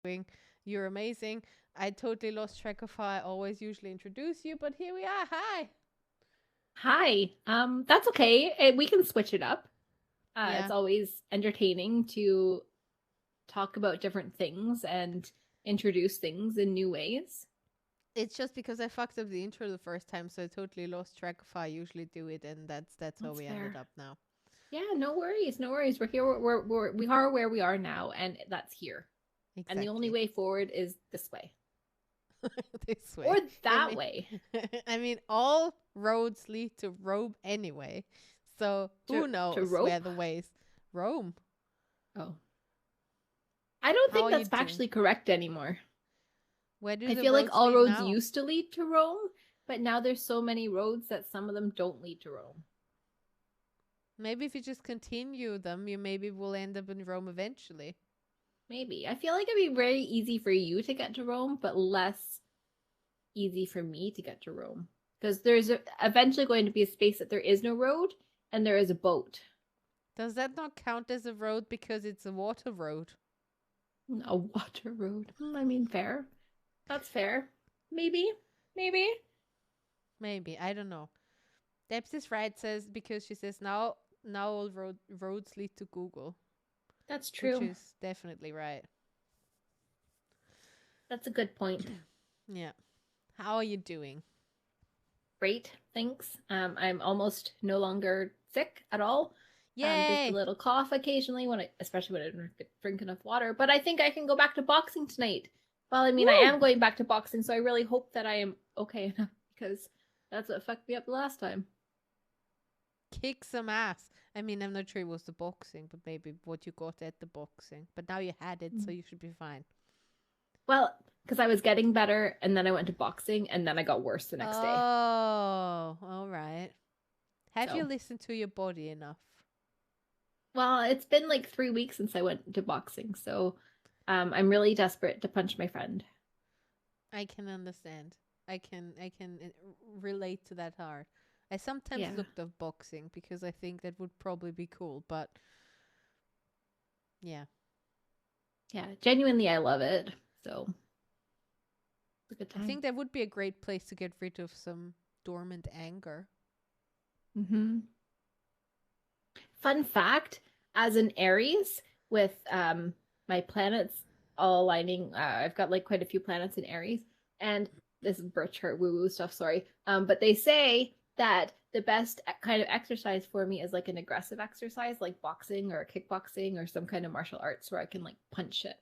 doing. You're amazing. I totally lost track of how I always usually introduce you, but here we are. Hi. Hi. That's okay. We can switch it up. It's Yeah. always entertaining to talk about different things and introduce things in new ways. It's just because I fucked up the intro the first time, so I totally lost track of how I usually do it, and that's how That's we ended fair. up now. Yeah, no worries, no worries. We're here. We are where we are now, and that's here. And the only Exactly. way forward is this way This way. or I that mean, way. I mean, all roads lead to Rome anyway. So To who knows where rope. the ways Rome? Oh, I don't How think are you that's doing? actually correct anymore. Where do I the feel like roads all lead roads now? used to lead to Rome, but now there's so many roads that some of them don't lead to Rome. Maybe if you just continue them, you maybe will end up in Rome eventually. Maybe. I feel like it'd be very easy for you to get to Rome, but less easy for me to get to Rome. Because eventually going to be a space that there is no road and there is a boat. Does that not count as a road because it's a water road? A water road. I mean, fair. That's fair. Maybe. Maybe. Maybe, I don't know. Debs is right, says because she says now all roads lead to Google, That's which true. is definitely right. That's a good point. Yeah. How are you doing? Great. Thanks. I'm almost no longer sick at all. Just a Yay! little cough occasionally especially when I don't drink enough water. But I think I can go back to boxing tonight. Well, I mean, I Woo! am going back to boxing, so I really hope that I am okay enough because that's what fucked me up the last time. Kick some ass. I mean, I'm not sure it was the boxing, but maybe what you got at the boxing. But now you had it, so you should be fine. Well, because I was getting better, and then I went to boxing, and then I got worse the next day. Oh, all right. Have you So, listened to your body enough? well, it's been like 3 weeks since I went to boxing, so I'm really desperate to punch my friend. I can understand. I can relate to that hard. I sometimes Yeah. looked at boxing because I think that would probably be cool, but yeah. Yeah, genuinely, I love it. So, it's a good I time. think that would be a great place to get rid of some dormant anger. Mm-hmm. Fun fact, as an Aries with my planets all aligning, I've got like quite a few planets in Aries, and this is birth chart woo woo stuff, sorry. But they say that the best kind of exercise for me is like an aggressive exercise, like boxing or kickboxing or some kind of martial arts where I can like punch shit.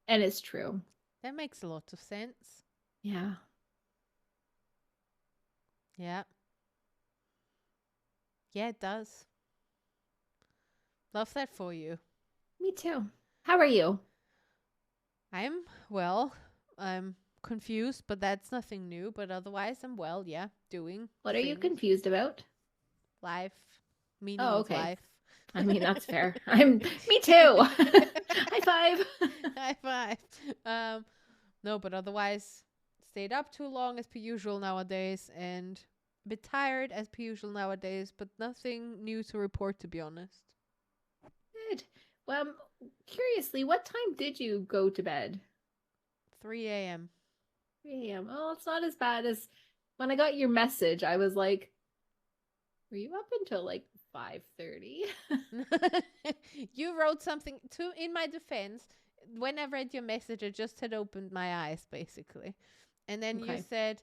And it's true. That makes a lot of sense. Yeah. Yeah. Yeah, it does. Love that for you. Me too. How are you? I'm well. I'm confused, but that's nothing new. But otherwise, I'm well. Yeah, doing What are you things, confused about? life, meaning Oh, of okay. life. I mean, that's fair. I'm me too. High five. High five. Um, no, but otherwise, stayed up too long as per usual nowadays, and a bit tired as per usual nowadays. But nothing new to report, to be honest. Good. Well, curiously, what time did you go to bed? 3 a.m. 3 a.m. Oh, it's not as bad as when I got your message. I was like, were you up until like 5:30? You wrote something to in my defense. When I read your message, I just had opened my eyes basically, and then you Okay. said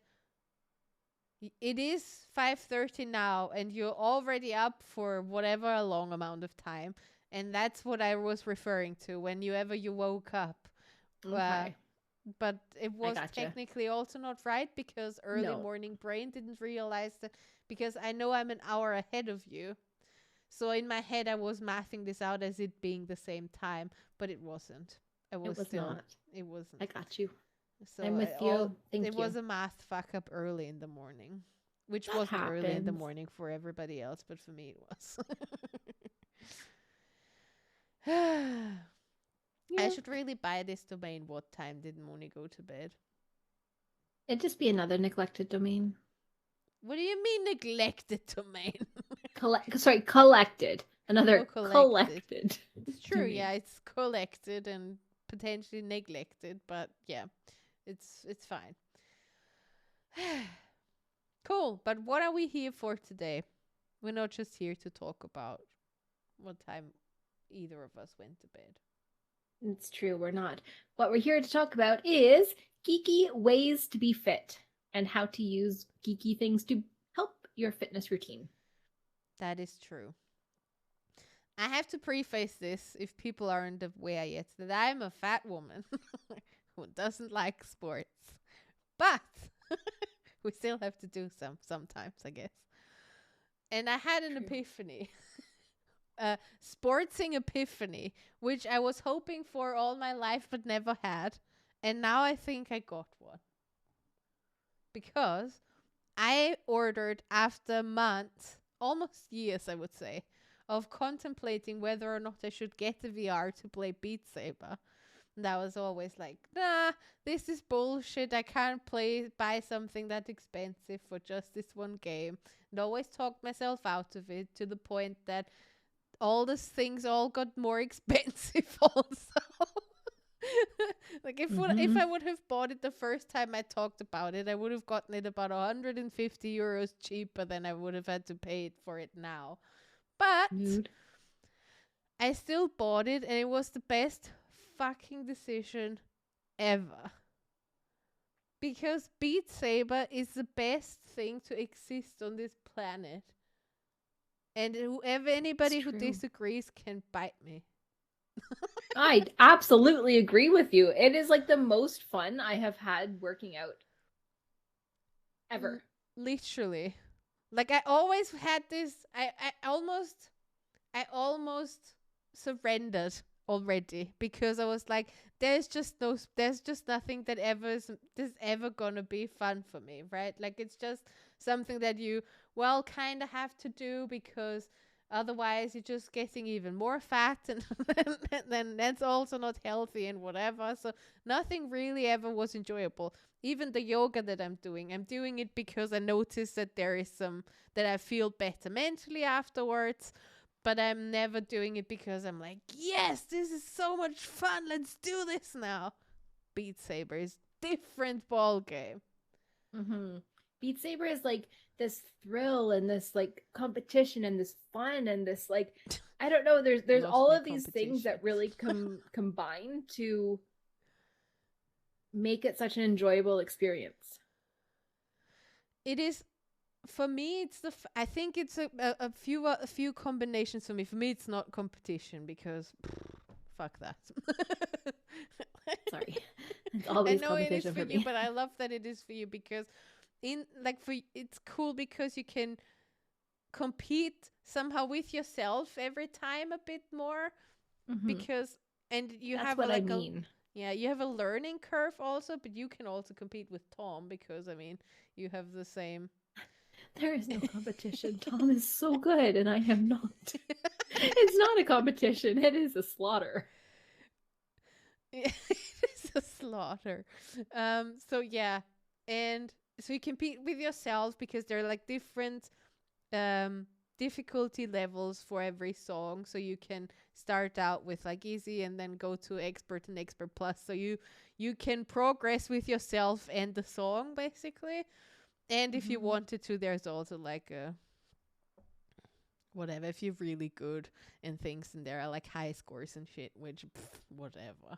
it is 5:30 now, and you're already up for whatever a long amount of time, and that's what I was referring to when you woke up. Uh, Okay. but it I was gotcha. technically also not right because early No. morning brain didn't realize that because I know I'm an hour ahead of you. So in my head, I was mathing this out as it being the same time, but it wasn't. I It was was still, not. it I wasn't. got you. So I'm with you. it Thank you. was a math fuck up early in the morning, which That wasn't early in the happens. morning for everybody else, but for me it was. I Yeah. should really buy this domain. What time did Moni go to bed? It'd just be another neglected domain. What do you mean neglected domain? Collected. Oh, Another collected. collected It's true, domain. yeah, it's collected and potentially neglected, but yeah, it's fine. Cool. But what are we here for today? We're not just here to talk about what time either of us went to bed. It's true, we're not. What we're here to talk about is geeky ways to be fit and how to use geeky things to help your fitness routine. That is true. I have to preface this, if people aren't aware yet, that I'm a fat woman who doesn't like sports. But we still have to do sometimes, I guess. And I had an epiphany. Sportsing epiphany, which I was hoping for all my life but never had. And now I think I got one. Because I ordered, after months, almost years I would say, of contemplating whether or not I should get the VR to play Beat Sabre. And I was always like, nah, this is bullshit. I can't buy something that expensive for just this one game. And always talked myself out of it, to the point that all these things all got more expensive also. Like if I would have bought it the first time I talked about it, I would have gotten it about 150 euros cheaper than I would have had to pay it for it now. But I still bought it, and it was the best fucking decision ever. Because Beat Saber is the best thing to exist on this planet. And anybody who disagrees can bite me. I absolutely agree with you. It is like the most fun I have had working out ever. Literally. Like, I always had this, I almost surrendered already, because I was like, there's just nothing that is ever gonna be fun for me, right? Like, it's just something that you kind of have to do, because otherwise you're just getting even more fat, and then that's also not healthy and whatever. So nothing really ever was enjoyable. Even the yoga that I'm doing it because I noticed that there is that I feel better mentally afterwards. But I'm never doing it because I'm like, yes, this is so much fun. Let's do this now. Beat Saber is different ball game. Beat Saber is like this thrill and this like competition and this fun and this like, I don't know. There's all of these things that really combine to make it such an enjoyable experience. It is. For me, it's I think it's a few combinations for me. For me, it's not competition, because fuck that. Sorry, it's always I know it is for you, but I love that it is for you, because it's cool because you can compete somehow with yourself every time a bit more, because you That's have what I mean. You have a learning curve also, but you can also compete with Tom, because you have the same. There is no competition. Tom is so good, and I am not. It's not a competition. It is a slaughter. It is a slaughter. So yeah, and so you compete with yourself, because there are like different difficulty levels for every song. So you can start out with like easy, and then go to expert and expert plus. So you can progress with yourself and the song, basically. And if you wanted to, there's also like whatever, if you're really good and things, and there are like high scores and shit, which whatever.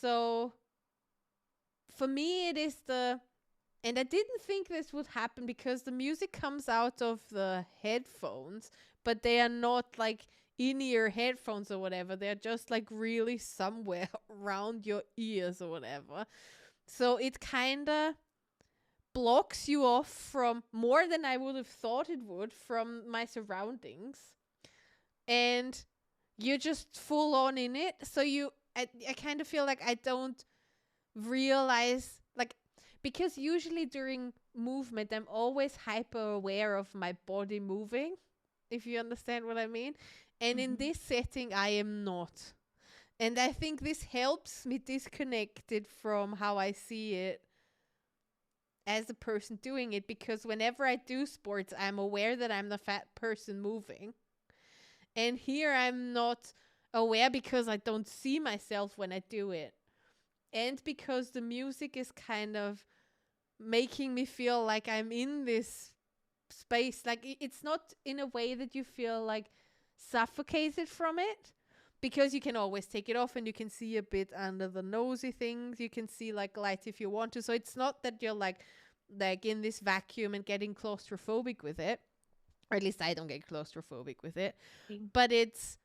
So for me, it is and I didn't think this would happen, because the music comes out of the headphones, but they are not like in-ear headphones or whatever. They're just like really somewhere around your ears or whatever. So it kind of blocks you off from more than I would have thought it would from my surroundings. And you're just full on in it. So I kind of feel like I don't realize, like, because usually during movement, I'm always hyper aware of my body moving, if you understand what I mean. And in this setting, I am not. And I think this helps me disconnect it from how I see it as a person doing it, because whenever I do sports, I'm aware that I'm the fat person moving. And here I'm not aware because I don't see myself when I do it. And because the music is kind of making me feel like I'm in this space. Like it's not in a way that you feel like suffocated from it, because you can always take it off and you can see a bit under the nosy things. You can see like light if you want to. So it's not that you're like in this vacuum and getting claustrophobic with it. Or at least I don't get claustrophobic with it. But it's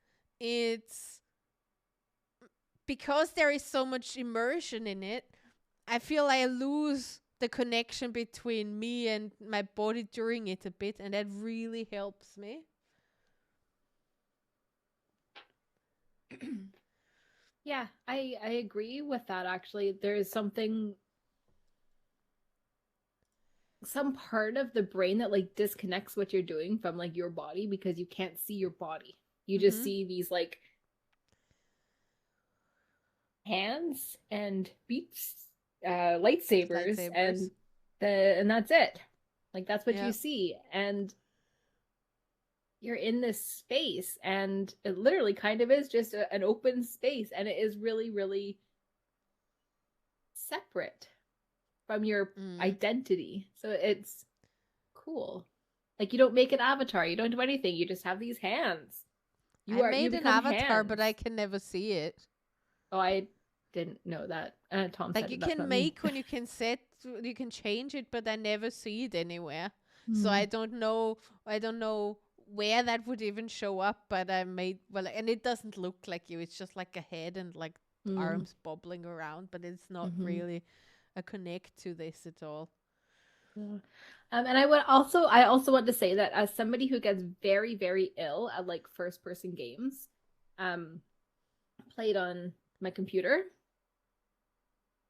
because there is so much immersion in it, I feel I lose the connection between me and my body during it a bit, and that really helps me. Yeah, I agree with that actually. There's some part of the brain that like disconnects what you're doing from like your body, because you can't see your body. You just see these like hands and beats, lightsabers. And that's it. Like that's what you see, and you're in this space, and it literally kind of is just an open space, and it is really, really separate from your identity. So it's cool. Like you don't make an avatar, you don't do anything, you just have these hands. I made an avatar, hands. But I can never see it. Oh, I didn't know that. Tom like said you can make when you can you can change it, but I never see it anywhere. So I don't know where that would even show up, but I made and it doesn't look like you. It's just like a head and like arms bobbling around, but it's not really a connect to this at all. And I also want to say that as somebody who gets very, very ill at like first person games, played on my computer,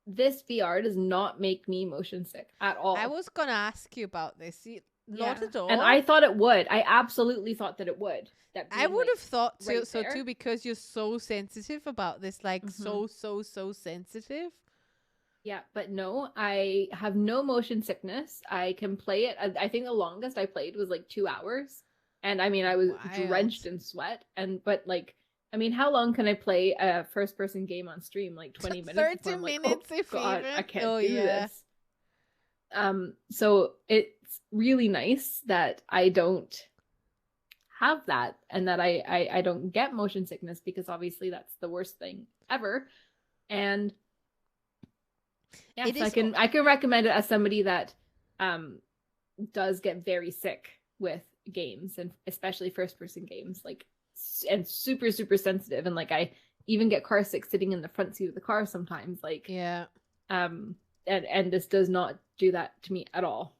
this VR does not make me motion sick at all. I was gonna ask you about this. Not at all. And I thought it would. I absolutely thought that it would. I would have thought so too, because you're so sensitive about this, like so sensitive. Yeah, but no, I have no motion sickness. I can play it. I think the longest I played was like 2 hours. And I mean, I was drenched in sweat. But like, I mean, how long can I play a first person game on stream? Like 20 minutes? 30 minutes if God, even. I can't do this. So it's really nice that I don't have that, and that I don't get motion sickness, because obviously that's the worst thing ever. And yeah, so I can recommend it as somebody that does get very sick with games, and especially first person games, like, and super, super sensitive. And like, I even get car sick sitting in the front seat of the car sometimes, like, and this does not do that to me at all.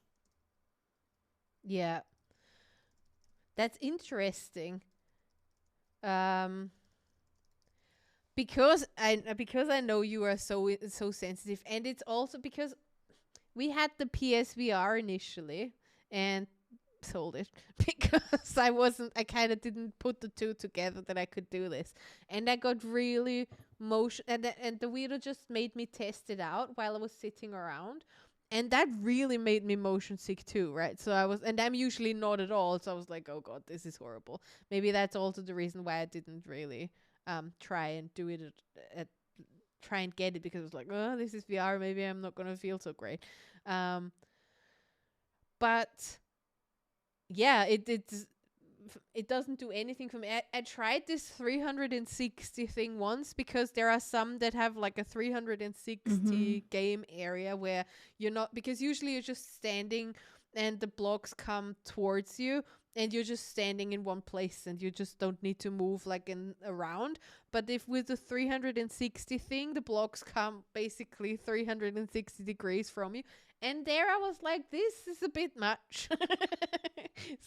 Yeah, that's interesting. Because I know you are so sensitive, and it's also because we had the PSVR initially and sold it because I kind of didn't put the two together that I could do this, and I got really motion, and the weirdo just made me test it out while I was sitting around, and that really made me motion sick too, right? So and I'm usually not at all, so I was like, oh god, this is horrible. Maybe that's also the reason why I didn't really try and do it try and get it, because it was like, oh, this is VR, maybe I'm not gonna feel so great. But yeah, it doesn't do anything for me. I tried this 360 thing once, because there are some that have like a 360 game area where you're not, because usually you're just standing and the blocks come towards you, and you're just standing in one place and you just don't need to move like around. But if with the 360 thing, the blocks come basically 360 degrees from you. And there I was like, this is a bit much.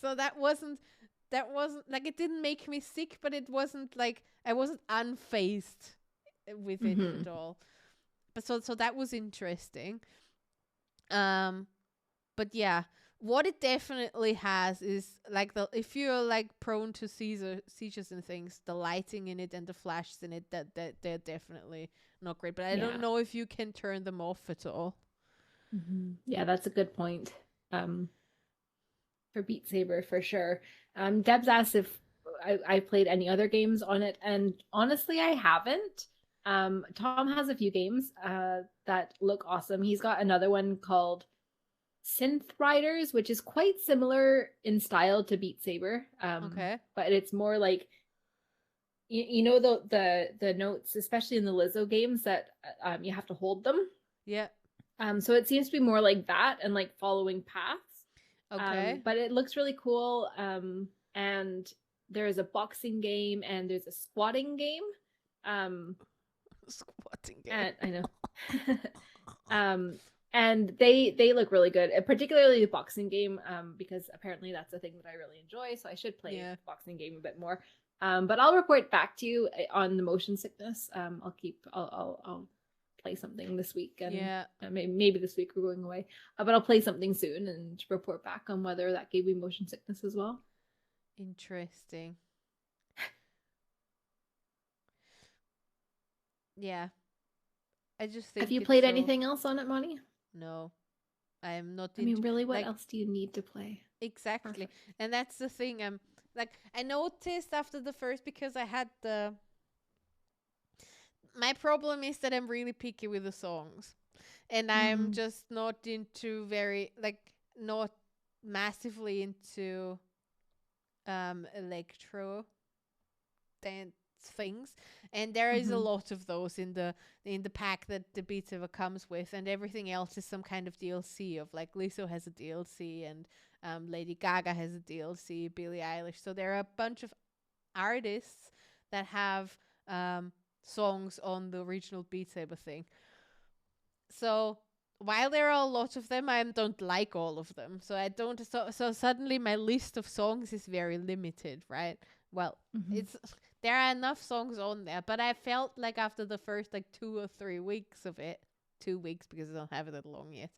So that wasn't like, it didn't make me sick, but it wasn't like, I wasn't unfazed with it at all. But so that was interesting. But yeah, what it definitely has is like if you're like prone to seizures and things, the lighting in it and the flashes in it, that they're definitely not great. But I don't know if you can turn them off at all. Yeah, that's a good point. For Beat Sabre, for sure. Deb's asked if I played any other games on it, and honestly, I haven't. Tom has a few games that look awesome. He's got another one called Synth Riders, which is quite similar in style to Beat Saber. Okay. But it's more like you know the notes, especially in the Lizzo games, that you have to hold them. Yeah. So it seems to be more like that and like following paths. Okay. But it looks really cool. And there's a boxing game and there's a squatting game. Squatting game. And I know. And they look really good, particularly the boxing game, because apparently that's a thing that I really enjoy. So I should play the boxing game a bit more. But I'll report back to you on the motion sickness. I'll play something this week, and maybe this week we're going away. But I'll play something soon and report back on whether that gave me motion sickness as well. Interesting. Yeah. I just think. Have you played anything else on it, Moni? No. I am not. I mean, really, what else do you need to play? Exactly. Perfect. And that's the thing. I noticed after the first, because I had my problem is that I'm really picky with the songs. And I'm just not into not massively into electro dance things, and there is a lot of those in the pack that the Beat Saber comes with, and everything else is some kind of DLC of, like, Lizzo has a DLC, and Lady Gaga has a DLC, Billie Eilish. So there are a bunch of artists that have songs on the original Beat Saber thing. So while there are a lot of them, I don't like all of them. So I don't. So suddenly my list of songs is very limited, right? Well, there are enough songs on there, but I felt like after the first 2 or 3 weeks of it, 2 weeks because I don't have it that long yet,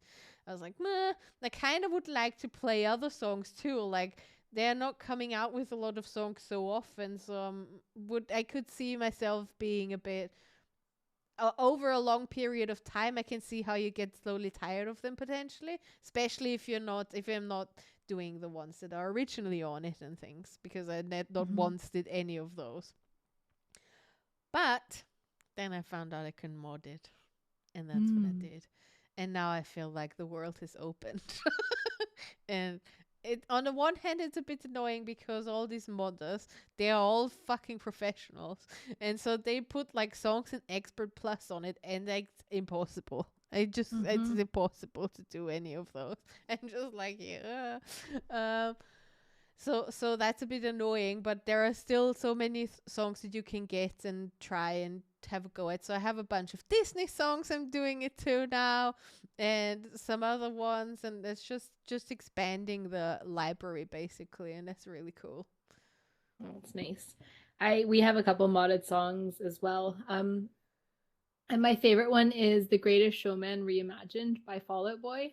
I was like, meh, I kind of would like to play other songs too. Like, they're not coming out with a lot of songs so often, so I could see myself being a bit over a long period of time. I can see how you get slowly tired of them potentially, especially if I'm not doing the ones that are originally on it and things, because I not once did any of those. But then I found out I can mod it, and that's what I did. And now I feel like the world has opened. And it, on the one hand, it's a bit annoying because all these modders, they are all fucking professionals, and so they put songs and Expert Plus on it, and it's impossible. It's impossible to do any of those. I'm just like, yeah. So that's a bit annoying, but there are still so many songs that you can get and try and have a go at. So I have a bunch of Disney songs I'm doing it to now, and some other ones, and it's just expanding the library basically, and that's really cool. Oh, that's nice. We have a couple modded songs as well. And my favorite one is The Greatest Showman Reimagined by Fall Out Boy,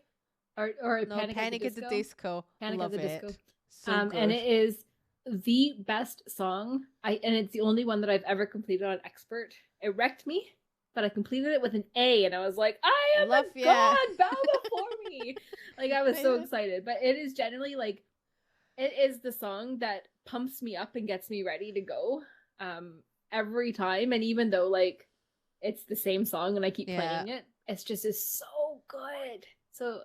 or Panic at the Disco. Panic at the Disco. So good. And it is the best song. And it's the only one that I've ever completed on Expert. It wrecked me, but I completed it with an A, and I was like, I am a god, bow before me. I was so excited. But it is generally it is the song that pumps me up and gets me ready to go every time. And even though it's the same song and I keep playing it, it's just is so good. So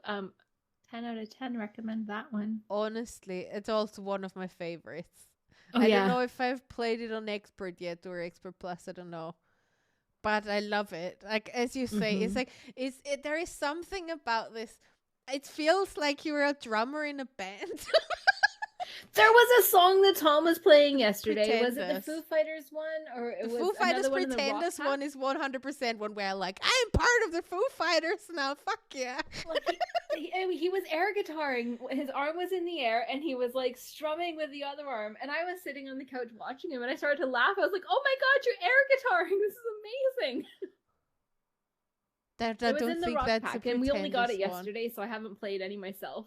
10 out of 10 recommend that one. Honestly, it's also one of my favorites. I don't know if I've played it on Expert yet or Expert Plus, I don't know. But I love it. As you say, it's there is something about this. It feels like you're a drummer in a band. There was a song that Tom was playing yesterday. Pretenders. Was it the Foo Fighters one, or it the was Foo Fighters one Pretenders one is 100% one where I'm part of the Foo Fighters now. Fuck yeah! He was air guitaring. His arm was in the air, and he was strumming with the other arm. And I was sitting on the couch watching him, and I started to laugh. I was like, "Oh my god, you're air guitaring! This is amazing!" I don't think that's pack, and we only got it yesterday, so I haven't played any myself.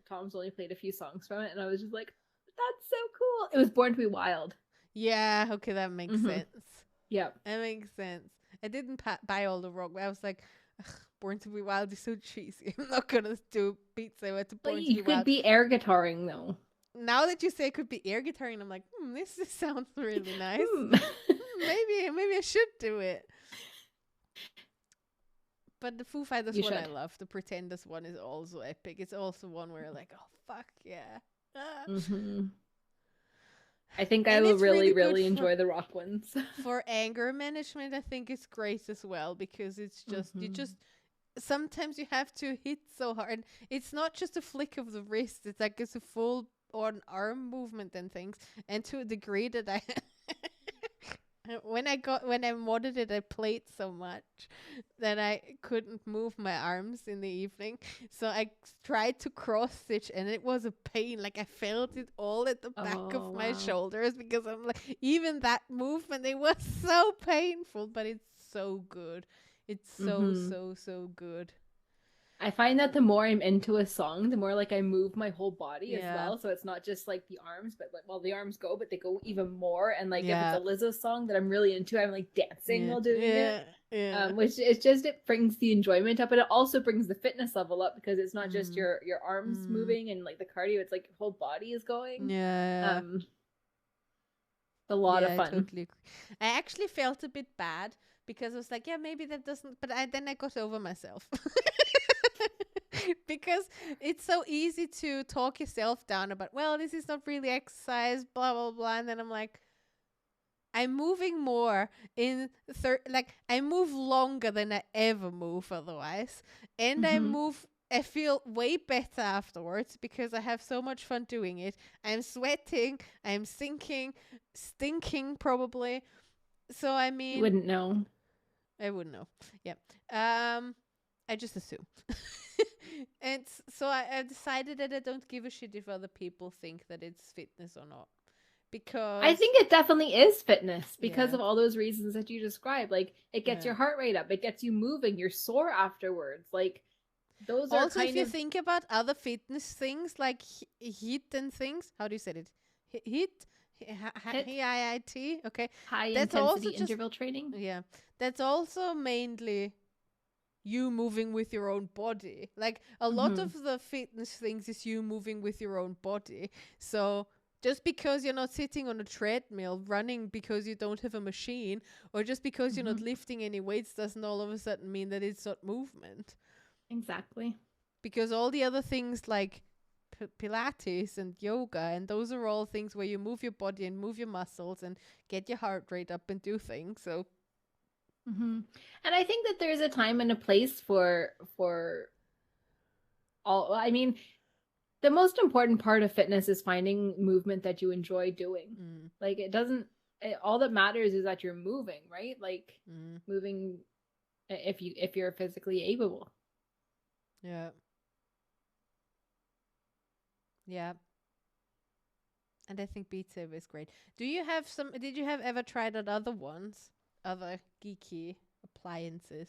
Tom's only played a few songs from it, and I was just like, "That's so cool!" It was Born to Be Wild. Yeah, okay, that makes sense. Yeah, that makes sense. I didn't buy all the rock. I was like, Born to Be Wild is so cheesy. I'm not gonna do Beat Saber to Born to Be Wild. You could be air guitaring though. now that you say it could be air guitaring, I'm like, this sounds really nice. Maybe I should do it. But the Foo Fighters one I love. The Pretenders one is also epic. It's also one where you're like, oh, fuck yeah. I think I will really enjoy the rock ones. For anger management, I think it's great as well, because it's just, sometimes you have to hit so hard. It's not just a flick of the wrist. It's like it's a full on arm movement and things. And to a degree that I... When I modded it, I played so much that I couldn't move my arms in the evening. So I tried to cross stitch, and it was a pain. Like I felt it all at the back of my shoulders, because I'm like, even that movement, it was so painful, but it's so good. It's so good. I find that the more I'm into a song, the more like I move my whole body as well. So it's not just like the arms, but like, well, the arms go, but they go even more. And like if it's a Lizzo song that I'm really into, I'm like dancing while doing it. Which is just, it brings the enjoyment up, and it also brings the fitness level up, because it's not just your arms moving and like the cardio, it's like your whole body is going. A lot of fun. Totally. I actually felt a bit bad, because I was like, maybe that doesn't, but then I got over myself. Because it's so easy to talk yourself down about, well, this is not really exercise, blah blah blah, and then I'm like, I'm moving more I move longer than I ever move otherwise, and I feel way better afterwards, because I have so much fun doing it. I'm sweating, I'm stinking probably. So I mean, you wouldn't know. I wouldn't know. Yeah. I just assume. And so I decided that I don't give a shit if other people think that it's fitness or not. Because I think it definitely is fitness, because of all those reasons that you described. Like, it gets your heart rate up, it gets you moving, you're sore afterwards. Like, those are also, if you think about other fitness things like HIIT and things, how do you say it? HIIT? HIIT? Okay. High intensity interval training. Yeah. That's also mainly you moving with your own body. Like, a lot of the fitness things is you moving with your own body. So just because you're not sitting on a treadmill running because you don't have a machine, or just because you're not lifting any weights, doesn't all of a sudden mean that it's not movement. Exactly. Because all the other things like Pilates and yoga, and those are all things where you move your body and move your muscles and get your heart rate up and do things. So and I think that there's a time and a place for all. I mean, the most important part of fitness is finding movement that you enjoy doing. Like, all that matters is that you're moving, right? Like moving if you're physically able. Yeah. And I think Beat Sabre is great. Did you have ever tried out other ones? Other geeky appliances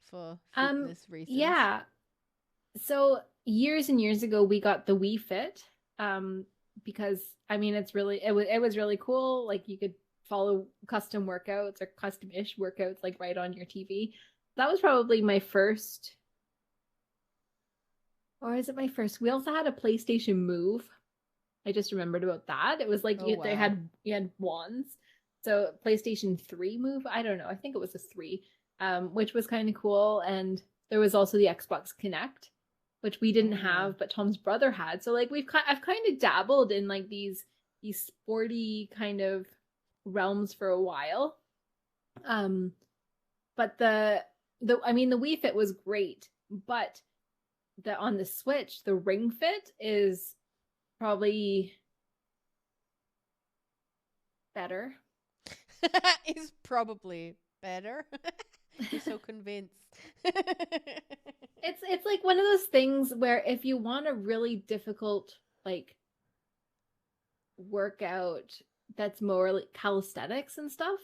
for fitness reasons? Yeah. So years and years ago, we got the Wii Fit, because I mean, it was really cool. Like, you could follow custom workouts or custom-ish workouts like right on your TV. That was probably my first, or is it my first? We also had a PlayStation Move. I just remembered about that. It was like you had wands. So PlayStation 3 Move, I don't know. I think it was a 3, which was kind of cool. And there was also the Xbox Kinect, which we didn't have, but Tom's brother had. So like I've kind of dabbled in like these sporty kind of realms for a while. But the Wii Fit was great, but on the Switch, the Ring Fit is probably better. Is probably better. You're so convinced. It's like one of those things where if you want a really difficult like workout that's more like calisthenics and stuff,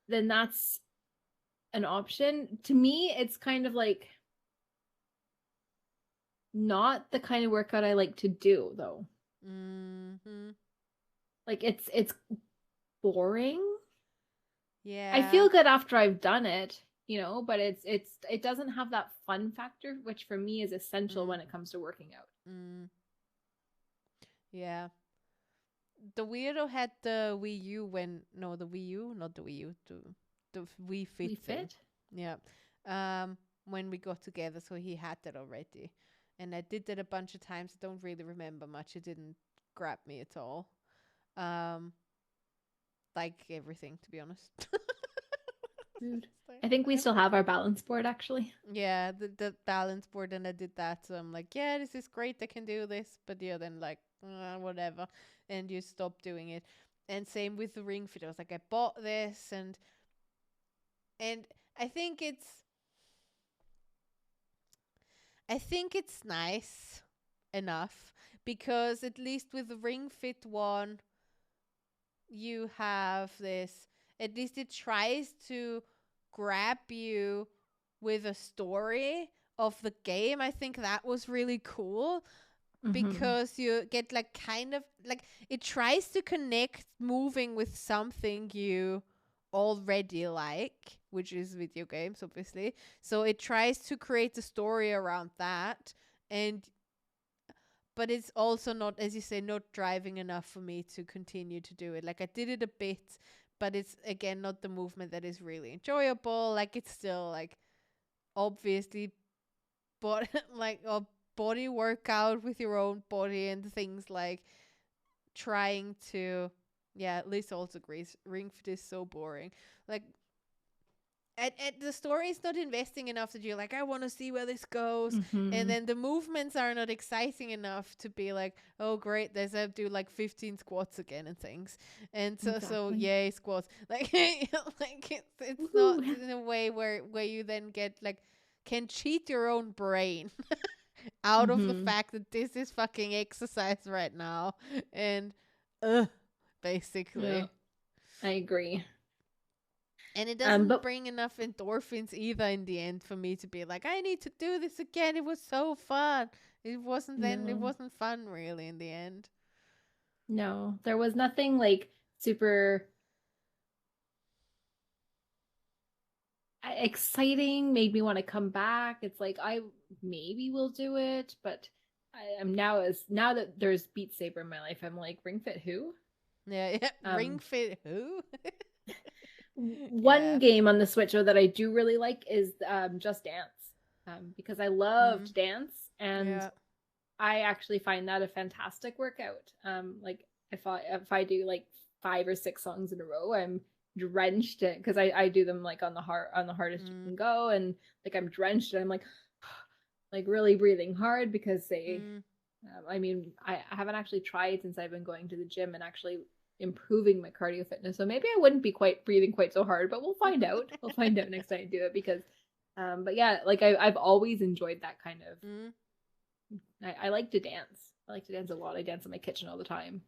then that's an option. To me, it's kind of like not the kind of workout I like to do, though. Like, it's boring. Yeah. I feel good after I've done it, but it doesn't have that fun factor, which for me is essential when it comes to working out. Yeah. the weirdo had the Wii U the Wii U, not the Wii U, the Wii Fit We thing. fit. Yeah. When we got together, so he had that already. And I did that a bunch of times. I don't really remember much. It didn't grab me at all. Um, like everything, to be honest. Rude. I think we still have our balance board actually. Yeah, the balance board, and I did that. So I'm like, yeah, this is great. I can do this. But yeah, then like, whatever. And you stop doing it. And same with the Ring Fit. I was like, I bought this, and I think it's nice enough, because at least with the Ring Fit one, you have this, at least it tries to grab you with a story of the game. I think that was really cool, because you get like kind of like, it tries to connect moving with something you already like, which is video games, obviously. So it tries to create a story around that. And but it's also not, as you say, not driving enough for me to continue to do it. Like, I did it a bit, but it's again not the movement that is really enjoyable. Like, it's still like, obviously, but like a body workout with your own body, and things like trying to, yeah, Liz also agrees, Ring Fit is so boring. Like, and the story is not investing enough that you're like, I want to see where this goes. And then the movements are not exciting enough to be like, oh great, there's I do like 15 squats again and things. And so Exactly. yay, squats. Like, like it's Woohoo. not in a way where you then get like, can cheat your own brain out of the fact that this is fucking exercise right now. And basically. Yeah, I agree. And it doesn't But bring enough endorphins either in the end for me to be like, I need to do this again. It was so fun. It no, wasn't fun really in the end. no, there was nothing like super exciting, made me want to come back. It's like I maybe will do it, but I'm now that there's Beat Saber in my life, I'm like, Ring Fit who? Yeah, yeah. Ring Um, Fit who? one Yeah. game on the Switch though that I do really like is Just Dance, because I loved dance, and Yeah. I actually find that a fantastic workout. Like if I do like 5 or 6 songs in a row, I'm drenched in, because I do them like on the hardest you can go, and like I'm drenched and I'm like really breathing hard, because they I mean, I haven't actually tried since I've been going to the gym and actually improving my cardio fitness. So maybe I wouldn't be quite breathing quite so hard, but we'll find out. We'll find out next time I do it, because but yeah, like I've always enjoyed that kind of. I like to dance. I like to dance a lot. I dance in my kitchen all the time.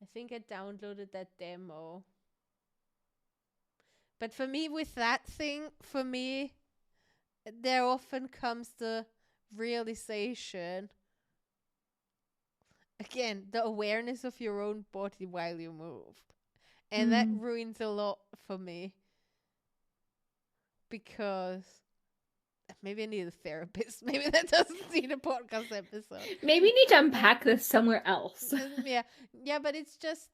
I think I downloaded that demo. But for me, with that thing, for me, there often comes the realization, again, the awareness of your own body while you move. And that ruins a lot for me, because maybe I need a therapist. Maybe that doesn't need a podcast episode. Maybe you need to unpack this somewhere else. Yeah, but it's just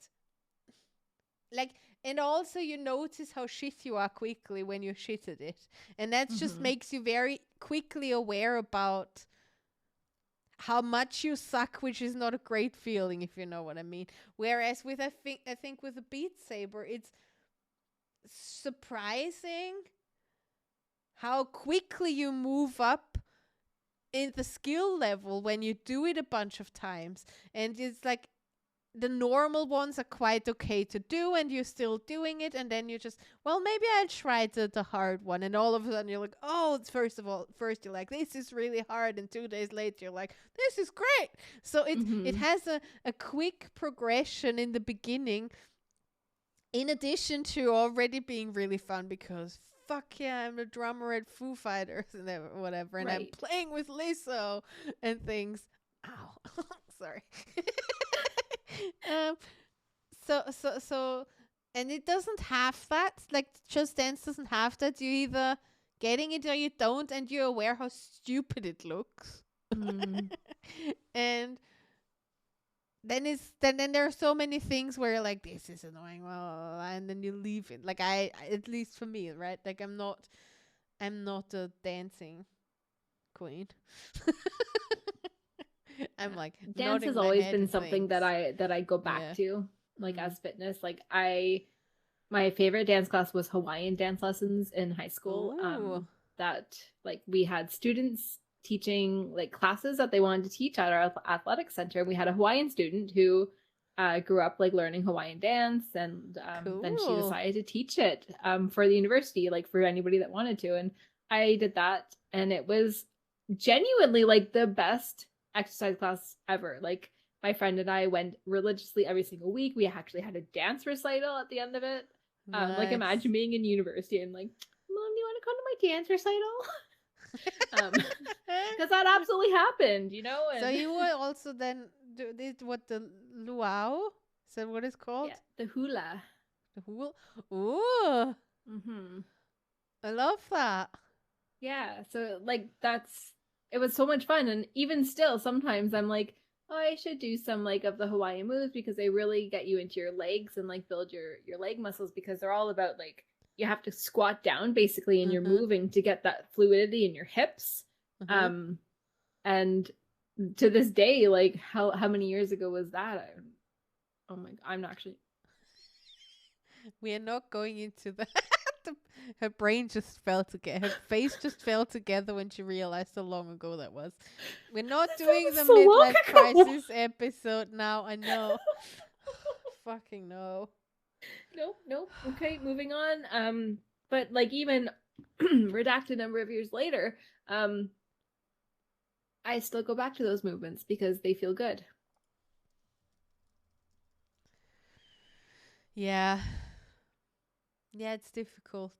like, and also you notice how shit you are quickly when you shit at it. And that just makes you very quickly aware about how much you suck, which is not a great feeling, if you know what I mean. Whereas with I think with the Beat Saber, it's surprising how quickly you move up in the skill level when you do it a bunch of times. And it's like, the normal ones are quite okay to do, and you're still doing it, and then you just, well, maybe I'll try the hard one, and all of a sudden you're like, oh, first you're like, this is really hard, and 2 days later you're like, this is great. So it has a quick progression in the beginning, in addition to already being really fun, because fuck yeah, I'm the drummer at Foo Fighters and whatever, and I'm playing with Lizzo and things. Ow. Sorry. So and it doesn't have that. Like, Just Dance doesn't have that. You either getting it or you don't, and you're aware how stupid it looks. And then there are so many things where you're like, this is annoying, blah, blah, blah, and then you leave it. Like at least for me, right? Like I'm not a dancing queen. I'm like Dance has nodding my always head been at something things. that I go back Yeah. to, like as fitness. Like my favorite dance class was Hawaiian dance lessons in high school. Ooh. That like we had students teaching like classes that they wanted to teach at our athletic center. We had a Hawaiian student who grew up like learning Hawaiian dance, and then she Cool. decided to teach it for the university, like for anybody that wanted to. And I did that, and it was genuinely like the best exercise class ever. Like my friend and I went religiously every single week. We actually had a dance recital at the end of it. Like Nice. imagine being in university and like, Mom, do you want to come to my dance recital? Because that absolutely happened, you know. So And you will also then did what, the luau? Is that what it's called? yeah, the hula. The hula? Ooh, Mm-hmm. I love that. Yeah, so like it was so much fun. And even still sometimes I'm like, oh, I should do some like of the Hawaiian moves, because they really get you into your legs and like build your leg muscles, because they're all about like you have to squat down basically and you're Mm-hmm. moving to get that fluidity in your hips. Mm-hmm. um and to this day, like how many years ago was that? Oh my, I'm not actually. We are not going into that. Her brain just fell together. Her face just fell together when she realized how long ago that was. We're not That doing the was so long midlife ago. crisis episode now. I know. Fucking no. Nope. Okay, moving on. But like even redacted number of years later, I still go back to those movements because they feel good. Yeah. Yeah, it's difficult.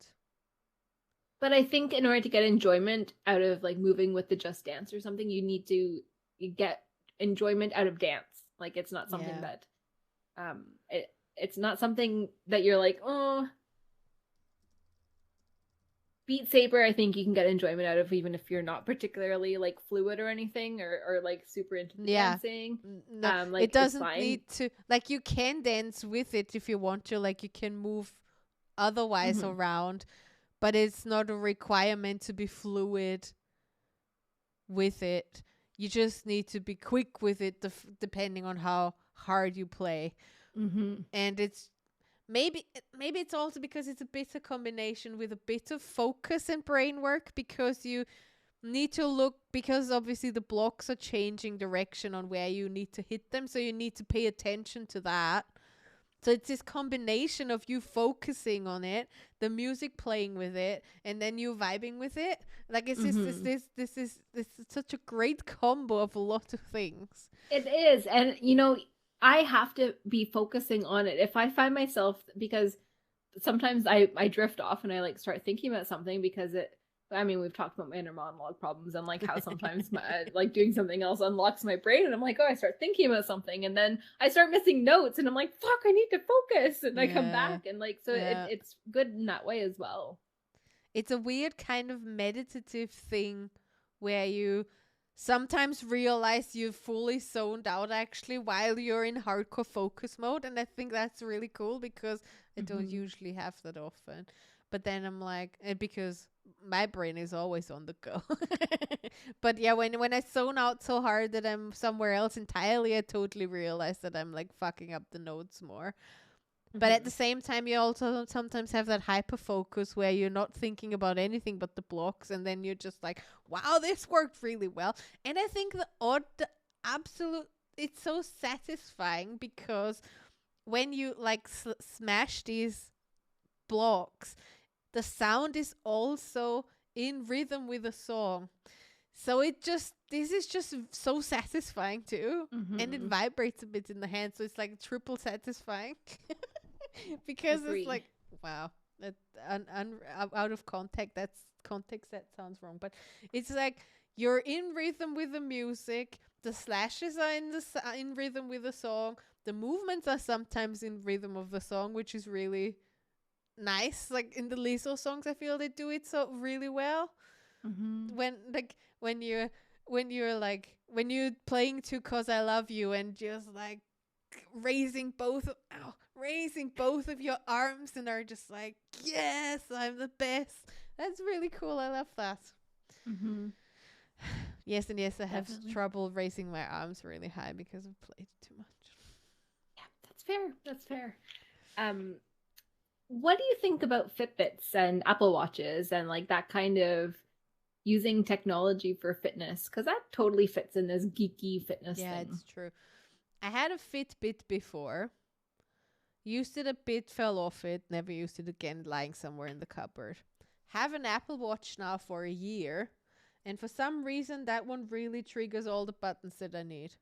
But I think in order to get enjoyment out of like moving with the Just Dance or something, you get enjoyment out of dance. Like it's not something Yeah. that it's not something that you're like, oh, Beat Sabre, I think you can get enjoyment out of even if you're not particularly like fluid or anything, or like super into the Yeah. dancing. No, it Like it's doesn't fine. need to, like, you can dance with it if you want to, like you can move otherwise Mm-hmm. around, but it's not a requirement to be fluid with it. You just need to be quick with it depending on how hard you play. Mm-hmm. And it's maybe it's also because it's a bit of combination with a bit of focus and brain work, because you need to look, because obviously the blocks are changing direction on where you need to hit them, so you need to pay attention to that. So it's this combination of you focusing on it, the music playing with it, and then you vibing with it. Like it's just Mm-hmm. this is such a great combo of a lot of things. It is. And you know, I have to be focusing on it. If I find myself, because sometimes I drift off and I like start thinking about something, because it, I mean, we've talked about my inner monologue problems and like how sometimes my like doing something else unlocks my brain, and I'm like, oh, I start thinking about something and then I start missing notes and I'm like, fuck, I need to focus, and I come Yeah. back, and like so Yeah. it's good in that way as well. It's a weird kind of meditative thing where you sometimes realize you've fully zoned out actually while you're in hardcore focus mode. And I think that's really cool because I don't Mm-hmm. usually have that often. But then I'm like, because my brain is always on the go. But yeah, when I zone out so hard that I'm somewhere else entirely, I totally realize that I'm like fucking up the notes more. But at Mm-hmm. the same time, you also sometimes have that hyper focus where you're not thinking about anything but the blocks, and then you're just like, "Wow, this worked really well." And I think the absolute, it's so satisfying because when you like smash these blocks, the sound is also in rhythm with the song. So this is just so satisfying too, and it Mm-hmm. vibrates a bit in the hand, so it's like triple satisfying. Because it's Agree. like, wow, that out of context that sounds wrong, but it's like you're in rhythm with the music, the slashes are in rhythm with the song, the movements are sometimes in rhythm of the song, which is really nice. Like in the Lizzo songs, I feel they do it so really well. Mm-hmm. When like when you're playing to "Cause I Love You" and just like raising both of your arms and are just like, yes, I'm the best. That's really cool. I love that. Mm-hmm. Yes, and yes, I have Definitely. trouble raising my arms really high because I've played too much. Yeah, that's fair. That's fair. What do you think about Fitbits and Apple Watches and like that kind of using technology for fitness? Because that totally fits in this geeky fitness Yeah, thing. it's true. I had a Fitbit before. Used it a bit, fell off it, never used it again, lying somewhere in the cupboard. Have an Apple Watch now for a year, and for some reason that one really triggers all the buttons that I need.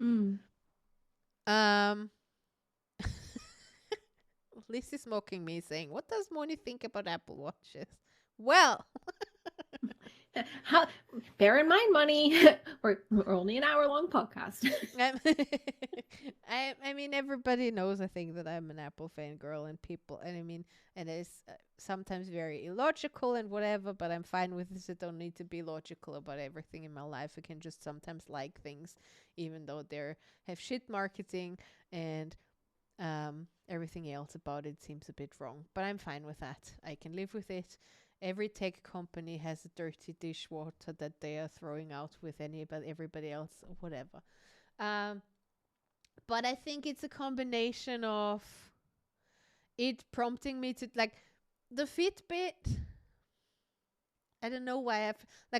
Mm. Um Liz is mocking me, saying, "What does Moni think about Apple Watches?" Well, How, bear in mind, money. We're only an hour long podcast. I mean, everybody knows, I think, that I'm an Apple fangirl, and people, and I mean, and it's sometimes very illogical and whatever, but I'm fine with this. I don't need to be logical about everything in my life. I can just sometimes like things, even though they have shit marketing and everything else about it seems a bit wrong. But I'm fine with that. I can live with it. Every tech company has a dirty dishwater that they are throwing out with everybody else, or whatever. Um, but I think it's a combination of it prompting me to like the Fitbit. I don't know why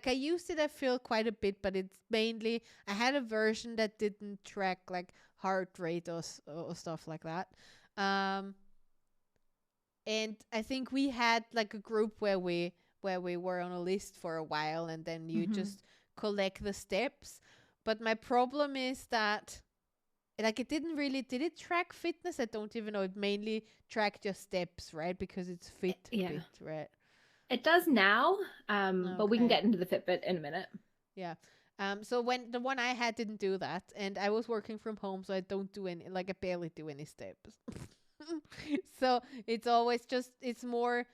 I used it, I feel, quite a bit, but it's mainly I had a version that didn't track like heart rate or stuff like that. Um, and I think we had like a group where we were on a list for a while, and then you Mm-hmm. just collect the steps. But my problem is that like it did it track fitness? I don't even know. It mainly tracked your steps, right? Because it's Yeah, Fitbit, right? it does now. But we can Okay. get into the Fitbit in a minute. Yeah. So when the one I had didn't do that, and I was working from home, so I don't do any, like I barely do any steps. So it's always just it's more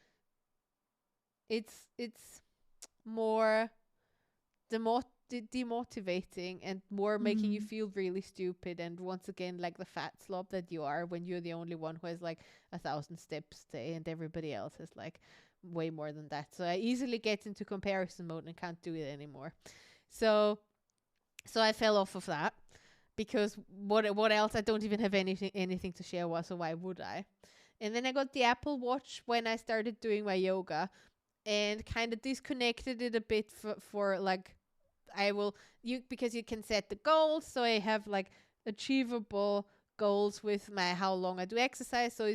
demotivating and more making you Mm. feel really stupid, and once again like the fat slob that you are when you're the only one who has like 1,000 steps a day and everybody else has like way more than that. So I easily get into comparison mode and can't do it anymore. So I fell off of that because what else? I don't even have anything to share. So why would I? And then I got the Apple Watch when I started doing my yoga, and kind of disconnected it a bit for like I will you because you can set the goals. So I have like achievable goals with my how long I do exercise. So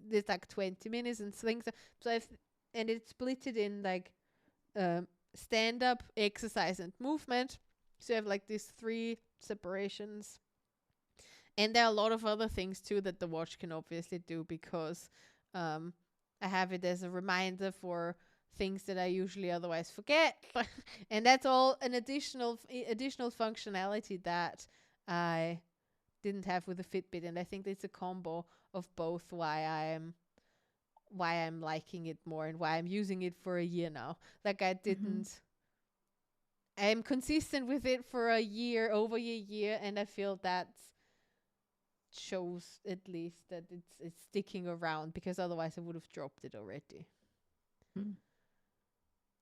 there's like 20 minutes and things. So and it's split it in like stand up, exercise, and movement. So you have like these three separations. And there are a lot of other things too that the watch can obviously do because um, I have it as a reminder for things that I usually otherwise forget. And that's all an additional functionality that I didn't have with the Fitbit. And I think it's a combo of both why I'm liking it more and why I'm using it for a year now. Like Mm-hmm. I'm consistent with it for a year, over a year, and I feel that shows at least that it's sticking around, because otherwise I would have dropped it already. Mm.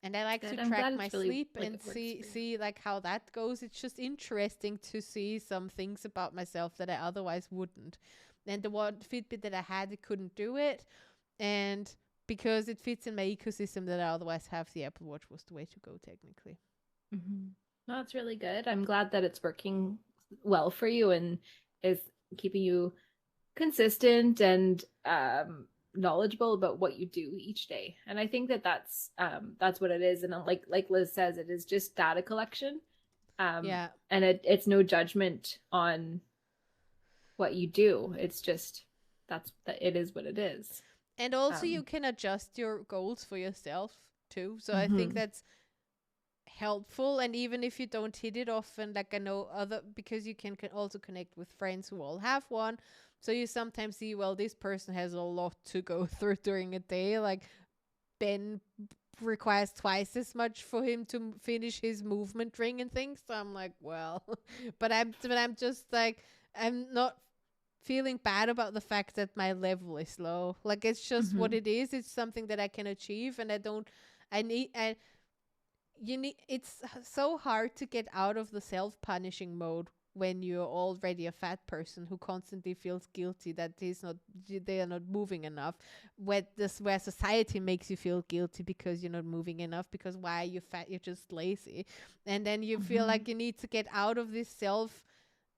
And I like to Good. I'm track glad my it's really sleep like and it works see for you. see like how that goes. It's just interesting to see some things about myself that I otherwise wouldn't. And the one Fitbit that I had, it couldn't do it, and because it fits in my ecosystem that I otherwise have, the Apple Watch was the way to go technically. Mm-hmm. No, that's really good. I'm glad that it's working well for you and is keeping you consistent and knowledgeable about what you do each day. And I think that that's what it is. And like Liz says, it is just data collection. Yeah. And it's no judgment on what you do. It's just it is what it is. And also you Um, can adjust your goals for yourself too. So I think mhm, that's helpful. And even if you don't hit it often, like I know other, because you can also connect with friends who all have one. So you sometimes see, well, this person has a lot to go through during a day. Like Ben requires twice as much for him to finish his movement ring and things. So I'm like, well, but I'm just like, I'm not. feeling bad about the fact that my level is low. Like, it's just what it is. It's something that I can achieve, and it's so hard to get out of the self-punishing mode when you're already a fat person who constantly feels guilty that they are not moving enough. Where society makes you feel guilty because you're not moving enough, because why are you fat? You're just lazy. And then you feel like you need to get out of this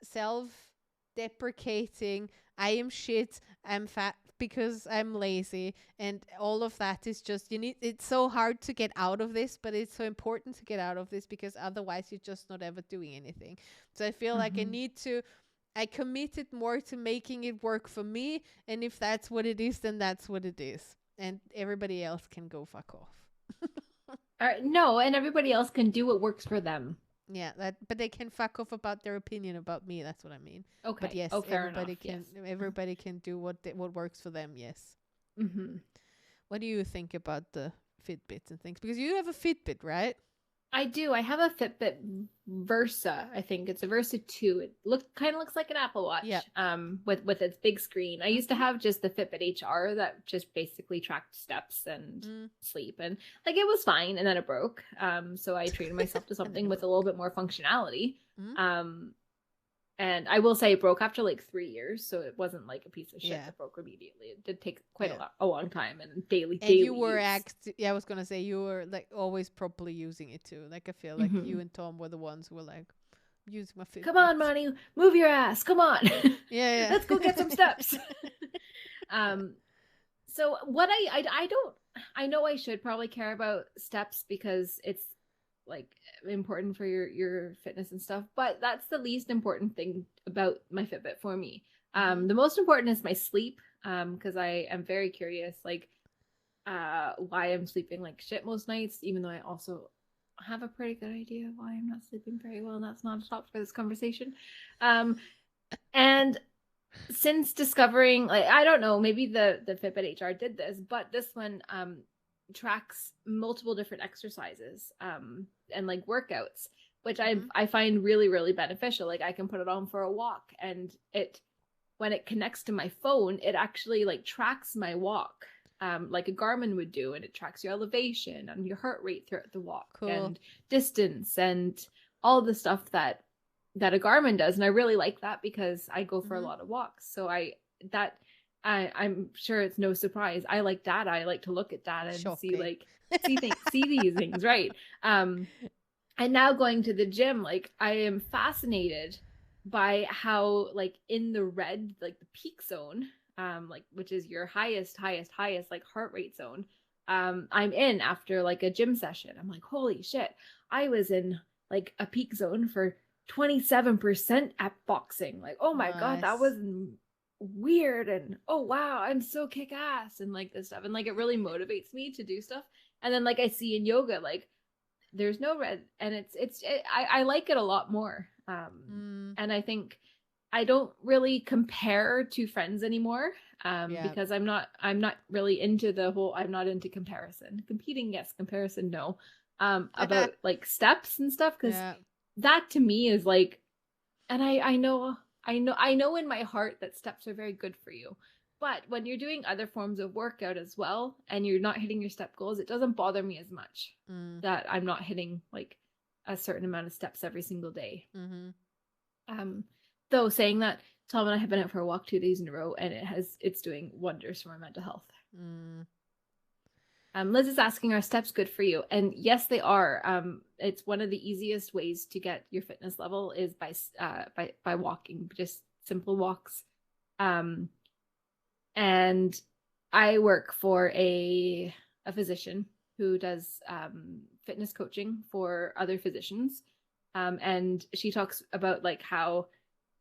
self-deprecating, I am shit, I'm fat because I'm lazy, and all of that is just, it's so hard to get out of this, but it's so important to get out of this, because otherwise you're just not ever doing anything. So I feel like I committed more to making it work for me, and if that's what it is, then that's what it is, and everybody else can go fuck off. No, and everybody else can do what works for them. Yeah, but they can fuck off about their opinion about me. That's what I mean. Okay. But yes, everybody can do what works for them. Yes. What do you think about the Fitbits and things? Because you have a Fitbit, right? I do. I have a Fitbit Versa. I think it's a Versa 2. It kind of looks like an Apple Watch. Yeah. With its big screen. I used to have just the Fitbit HR that just basically tracked steps and sleep, and like it was fine, and then it broke. So I treated myself to something with a little bit more functionality. And I will say it broke after like 3 years, so it wasn't like a piece of shit that broke immediately. It did take quite a long time, and daily. And you were I was gonna say you were like always properly using it too. Like I feel like you and Tom were the ones who were like using my Fitbit. Come on, Moni, move your ass. Come on. Yeah. Let's go get some steps. So what I know I should probably care about steps because it's like important for your fitness and stuff, but that's the least important thing about my Fitbit for me. The most important is my sleep, because I am very curious, like why I'm sleeping like shit most nights, even though I also have a pretty good idea why I'm not sleeping very well, and that's not a stop for this conversation. And since discovering, like, I don't know, maybe the Fitbit HR did this, but this one tracks multiple different exercises and like workouts, which I find really, really beneficial. Like I can put it on for a walk, and when it connects to my phone, it actually like tracks my walk like a Garmin would do, and it tracks your elevation and your heart rate throughout the walk and distance and all the stuff that a Garmin does. And I really like that because I go for a lot of walks, so I'm sure it's no surprise. I like data. I like to look at data and see these things, right? And now going to the gym, like I am fascinated by how like in the red, like the peak zone, like which is your highest like heart rate zone, I'm in after like a gym session. I'm like, holy shit, I was in like a peak zone for 27% at boxing. Like, oh my God, that was weird, and oh wow, I'm so kick ass, and like this stuff, and like it really motivates me to do stuff. And then like I see in yoga, like there's no red, and I like it a lot more. And I think I don't really compare to friends anymore, because I'm not really into the whole, I'm not into comparison. Competing, yes. Comparison, no. About like steps and stuff, because that to me is like, and I know in my heart that steps are very good for you. But when you're doing other forms of workout as well, and you're not hitting your step goals, it doesn't bother me as much that I'm not hitting like a certain amount of steps every single day. Though saying that, Tom and I have been out for a walk 2 days in a row, and it's doing wonders for my mental health. Liz is asking, are steps good for you? And yes, they are. It's one of the easiest ways to get your fitness level is by walking, just simple walks. And I work for a physician who does fitness coaching for other physicians. And she talks about like how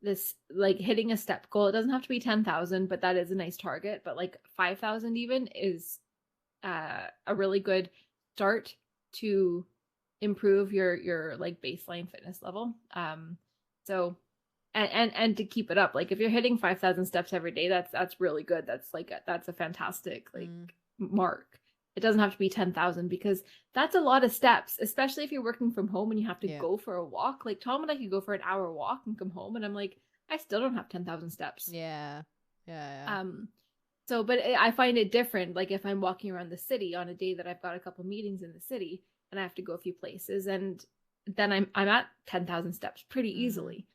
this, like hitting a step goal, it doesn't have to be 10,000, but that is a nice target. But like 5,000 even is a really good start to improve your like baseline fitness level. So and to keep it up, like if you're hitting 5,000 steps every day, that's really good. That's a fantastic like mark. It doesn't have to be 10,000, because that's a lot of steps, especially if you're working from home and you have to go for a walk. Like Tom and I could go for an hour walk and come home, and I'm like, I still don't have 10,000 steps. Yeah. So, but I find it different. Like if I'm walking around the city on a day that I've got a couple meetings in the city and I have to go a few places, and then I'm at 10,000 steps pretty easily.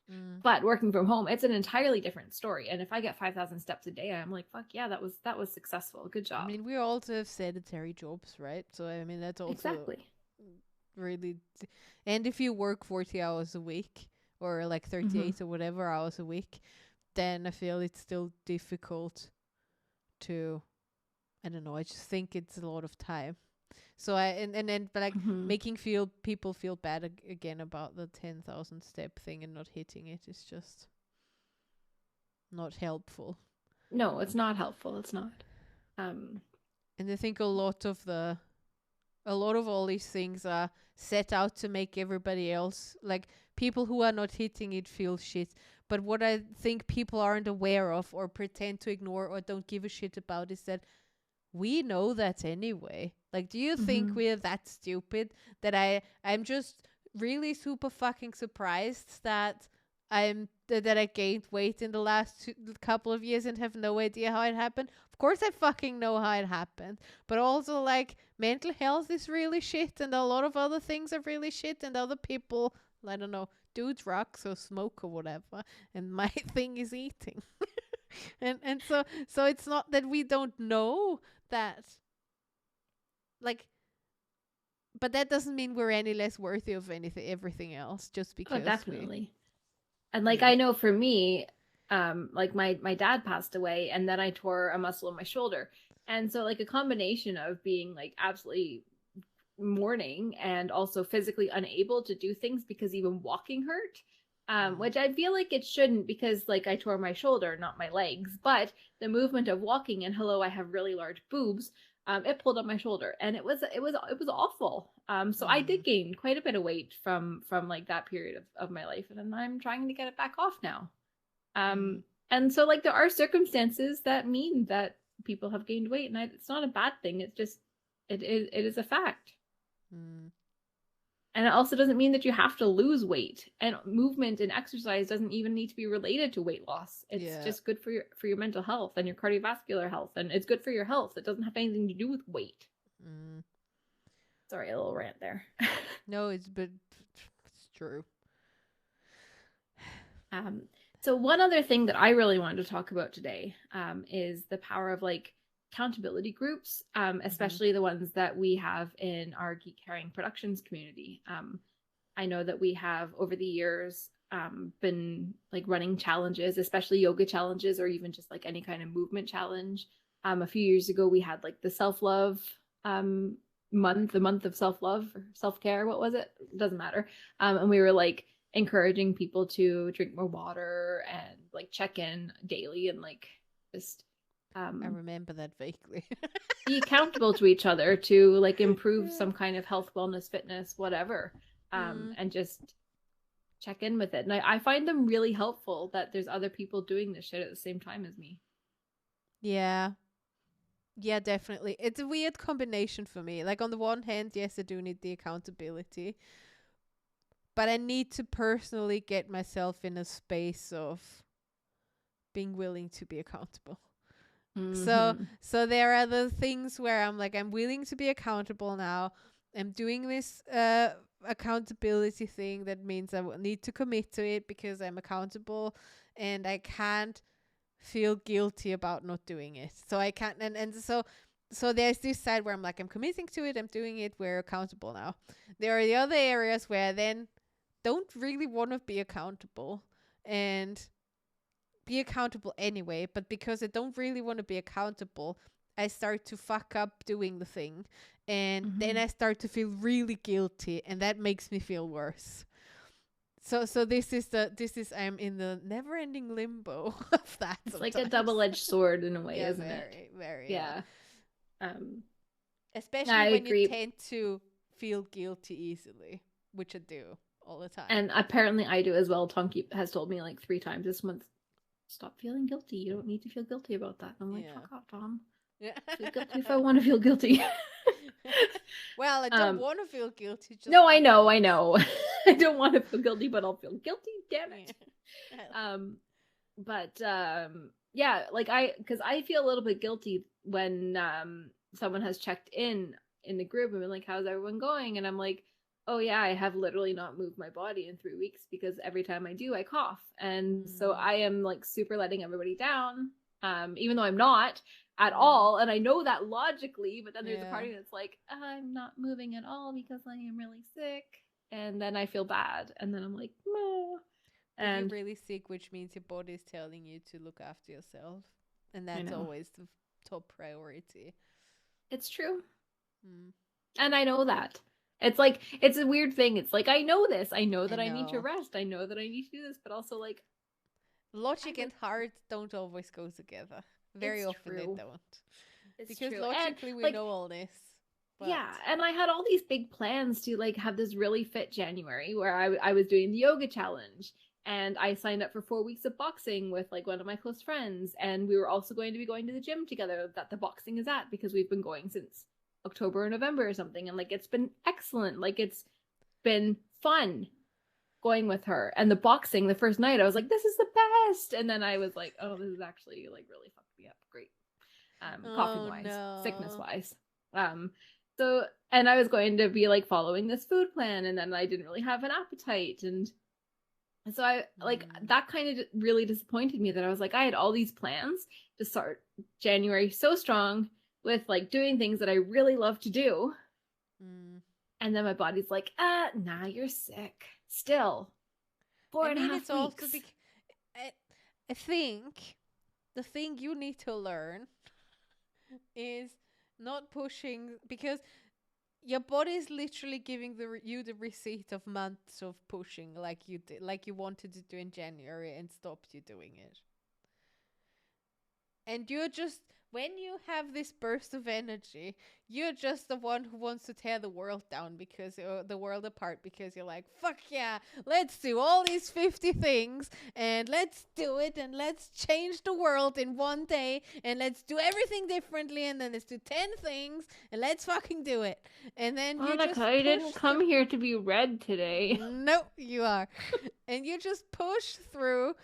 But working from home, it's an entirely different story. And if I get 5,000 steps a day, I'm like, fuck yeah, that was successful. Good job. I mean, we also have sedentary jobs, right? So I mean, that's also exactly really. And if you work 40 hours a week or like 38 or whatever hours a week, then I feel it's still difficult to, I don't know, I just think it's a lot of time. So and then but like making people feel bad again about the 10,000 step thing and not hitting it is just not helpful. No, it's not helpful. It's not. And I think a lot of all these things are set out to make everybody else, like people who are not hitting it, feel shit. But what I think people aren't aware of or pretend to ignore or don't give a shit about is that we know that anyway. Like, do you think we're that stupid that I'm just really super fucking surprised that that I gained weight in the last couple of years and have no idea how it happened? Of course I fucking know how it happened. But also, like, mental health is really shit and a lot of other things are really shit and other people, I don't know, do drugs or smoke or whatever. And my thing is eating. and so it's not that we don't know that, like, but that doesn't mean we're any less worthy of everything else just because. Oh, definitely. And like, I know for me, like my dad passed away and then I tore a muscle in my shoulder. And so like a combination of being like absolutely mourning and also physically unable to do things because even walking hurt, which I feel like it shouldn't because like I tore my shoulder, not my legs, but the movement of walking, and hello, I have really large boobs. It pulled up my shoulder and it was awful. So I did gain quite a bit of weight from like that period of my life, and I'm trying to get it back off now. And so like there are circumstances that mean that people have gained weight, and it's not a bad thing. It's just it is a fact. And it also doesn't mean that you have to lose weight. And movement and exercise doesn't even need to be related to weight loss. It's just good for your mental health and your cardiovascular health, and it's good for your health. It doesn't have anything to do with weight. Sorry, a little rant there. No, it's true. So one other thing that I really wanted to talk about today is the power of like accountability groups, especially the ones that we have in our Geek Herring Productions community. I know that we have over the years been like running challenges, especially yoga challenges or even just like any kind of movement challenge. A few years ago, we had like the self-love month, the month of self-love or self-care. What was it? Doesn't matter. And we were like encouraging people to drink more water and like check in daily and like just I remember that vaguely. be accountable to each other to like improve some kind of health, wellness, fitness, whatever, and just check in with it. And I find them really helpful that there's other people doing this shit at the same time as me. Yeah, definitely. It's a weird combination for me. Like on the one hand, yes, I do need the accountability, but I need to personally get myself in a space of being willing to be accountable. So there are the things where I'm like, I'm willing to be accountable now. I'm doing this accountability thing. That means I need to commit to it because I'm accountable and I can't feel guilty about not doing it. So I can't, and so there's this side where I'm like, I'm committing to it, I'm doing it, we're accountable now. There are the other areas where I then don't really want to be accountable and be accountable anyway, but because I don't really want to be accountable, I start to fuck up doing the thing, and then I start to feel really guilty, and that makes me feel worse. So this is I'm in the never-ending limbo of that. It's sometimes like a double-edged sword in a way, yeah, isn't very, it? Very. Yeah. Especially when you tend to feel guilty easily, which I do all the time. And apparently I do as well. Tonki has told me like 3 times this month, stop feeling guilty. You don't need to feel guilty about that. And I'm like, fuck off, Tom. Yeah. Feel guilty if I want to feel guilty. Well, I don't want to feel guilty. Just no, I know. I don't want to feel guilty, but I'll feel guilty. Damn it. but yeah, like because I feel a little bit guilty when someone has checked in the group and been like, how's everyone going? And I'm like, oh yeah, I have literally not moved my body in 3 weeks because every time I do I cough, and so Mm. I am like super letting everybody down, even though I'm not at Mm. all, and I know that logically, but then there's a Yeah. part of me that's like, I'm not moving at all because I am really sick, and then I feel bad, and then I'm like, no. But you're And really sick, which means your body is telling you to look after yourself. And I that's know always the top priority. it's true. Mm. And I know that. It's like, it's a weird thing. It's like, I know this. I know I that I need to know. rest. I know that I need to do this, but also, like, I Logic would. and heart don't always go together. Very It's often they true. don't. It's Because true. And, logically we like, know all this. But yeah. And I had all these big plans to, like, have this really fit January where I was doing the yoga challenge. And I signed up for 4 weeks of boxing with, like, one of my close friends. And we were also going to be going to the gym together that the boxing is at because we've been going since October or November or something. And, like, it's been excellent. Like, it's been fun going with her. And the boxing, the first night, I was like, this is the best. And then I was like, oh, this is actually like really fucked me up. Great. Coughing oh wise, sickness no. wise. Um, so, and I was going to be like following this food plan, and then I didn't really have an appetite. And so I like Mm. that kind of really disappointed me that I was like, I had all these plans to start January so strong with like doing things that I really love to do. Mm. And then my body's like, nah, you're sick. Still, four I and a mean, half it's also weeks. I, I think the thing you need to learn is not pushing, because your body is literally giving you the receipt of months of pushing, like you did, like you wanted to do in January and stopped you doing it. And you're just, when you have this burst of energy, you're just the one who wants to tear the world down, because the world apart, because you're like, fuck yeah, let's do all these 50 things and let's do it and let's change the world in one day and let's do everything differently and then let's do 10 things and let's fucking do it. And then you Monica, just I push didn't come through. here to be read today. No, you are. And you just push through,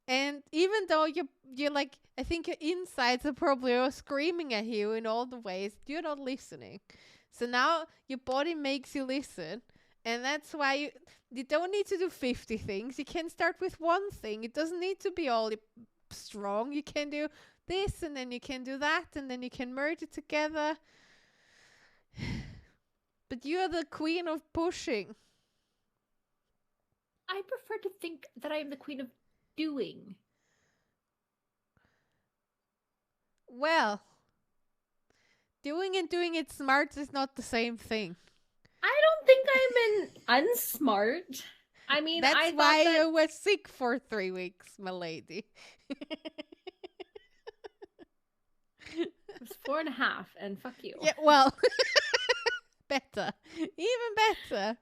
and even though you're like, I think your insides are probably all screaming at you in all the ways, you're not listening. So now your body makes you listen, and that's why you don't need to do 50 things. You can start with one thing. It doesn't need to be all strong. You can do this, and then you can do that, and then you can merge it together. But you're the queen of pushing. I prefer to think that I am the queen of doing. Well, doing and doing it smart is not the same thing. I don't think I'm unsmart. I mean, That's I thought why that you were sick for 3 weeks, my lady. it was 4.5, and fuck you. Yeah, well, better. Even better.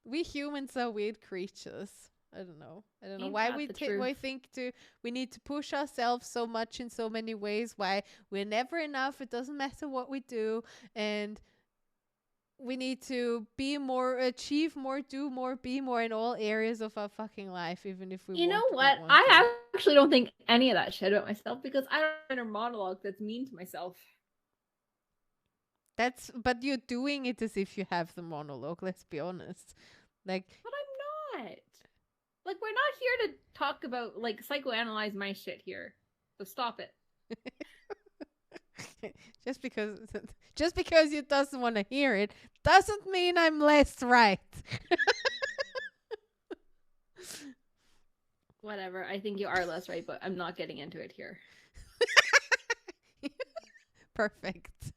We humans are weird creatures. I don't know. I don't know Ain't why that the we truth? think we need to push ourselves so much in so many ways. Why we're never enough. It doesn't matter what we do, and we need to be more, achieve more, do more, be more in all areas of our fucking life, even if we You know don't what? want to. I actually don't think any of that shit about myself because I don't have inner monologue that's mean to myself. But you're doing it as if you have the monologue, let's be honest. Like, But I'm not. Like, we're not here to talk about, like, psychoanalyze my shit here. So stop it. just because just because you doesn't want to hear it doesn't mean I'm less right. Whatever. I think you are less right, but I'm not getting into it here. Perfect.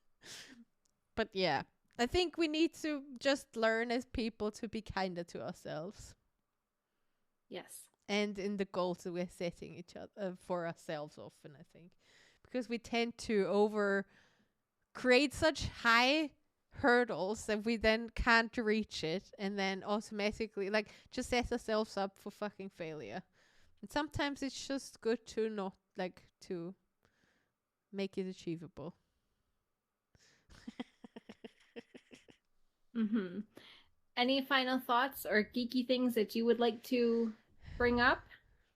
But yeah, I think we need to just learn as people to be kinder to ourselves. Yes. And in the goals that we're setting each other for ourselves often, I think. Because we tend to over create such high hurdles that we then can't reach it, and then automatically like just set ourselves up for fucking failure. And sometimes it's just good to not like to make it achievable. Mm-hmm. Any final thoughts or geeky things that you would like to bring up,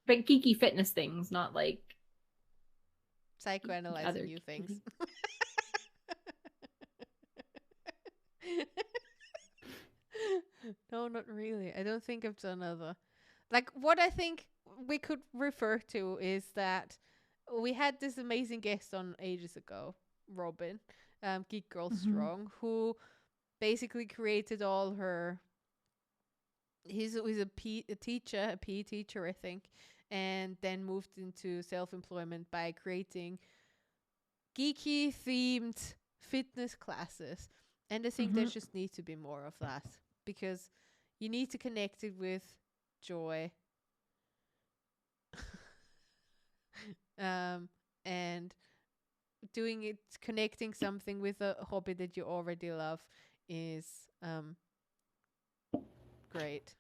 but geeky fitness things, not like Psychoanalyzing other you things. No, not really. I don't think I've done other. Like, what I think we could refer to is that we had this amazing guest on ages ago, Robin, Geek Girl Strong, who basically created all her. He's a teacher, a PE teacher, I think, and then moved into self-employment by creating geeky themed fitness classes. And I think there just needs to be more of that, because you need to connect it with joy. And doing it, connecting something with a hobby that you already love is great.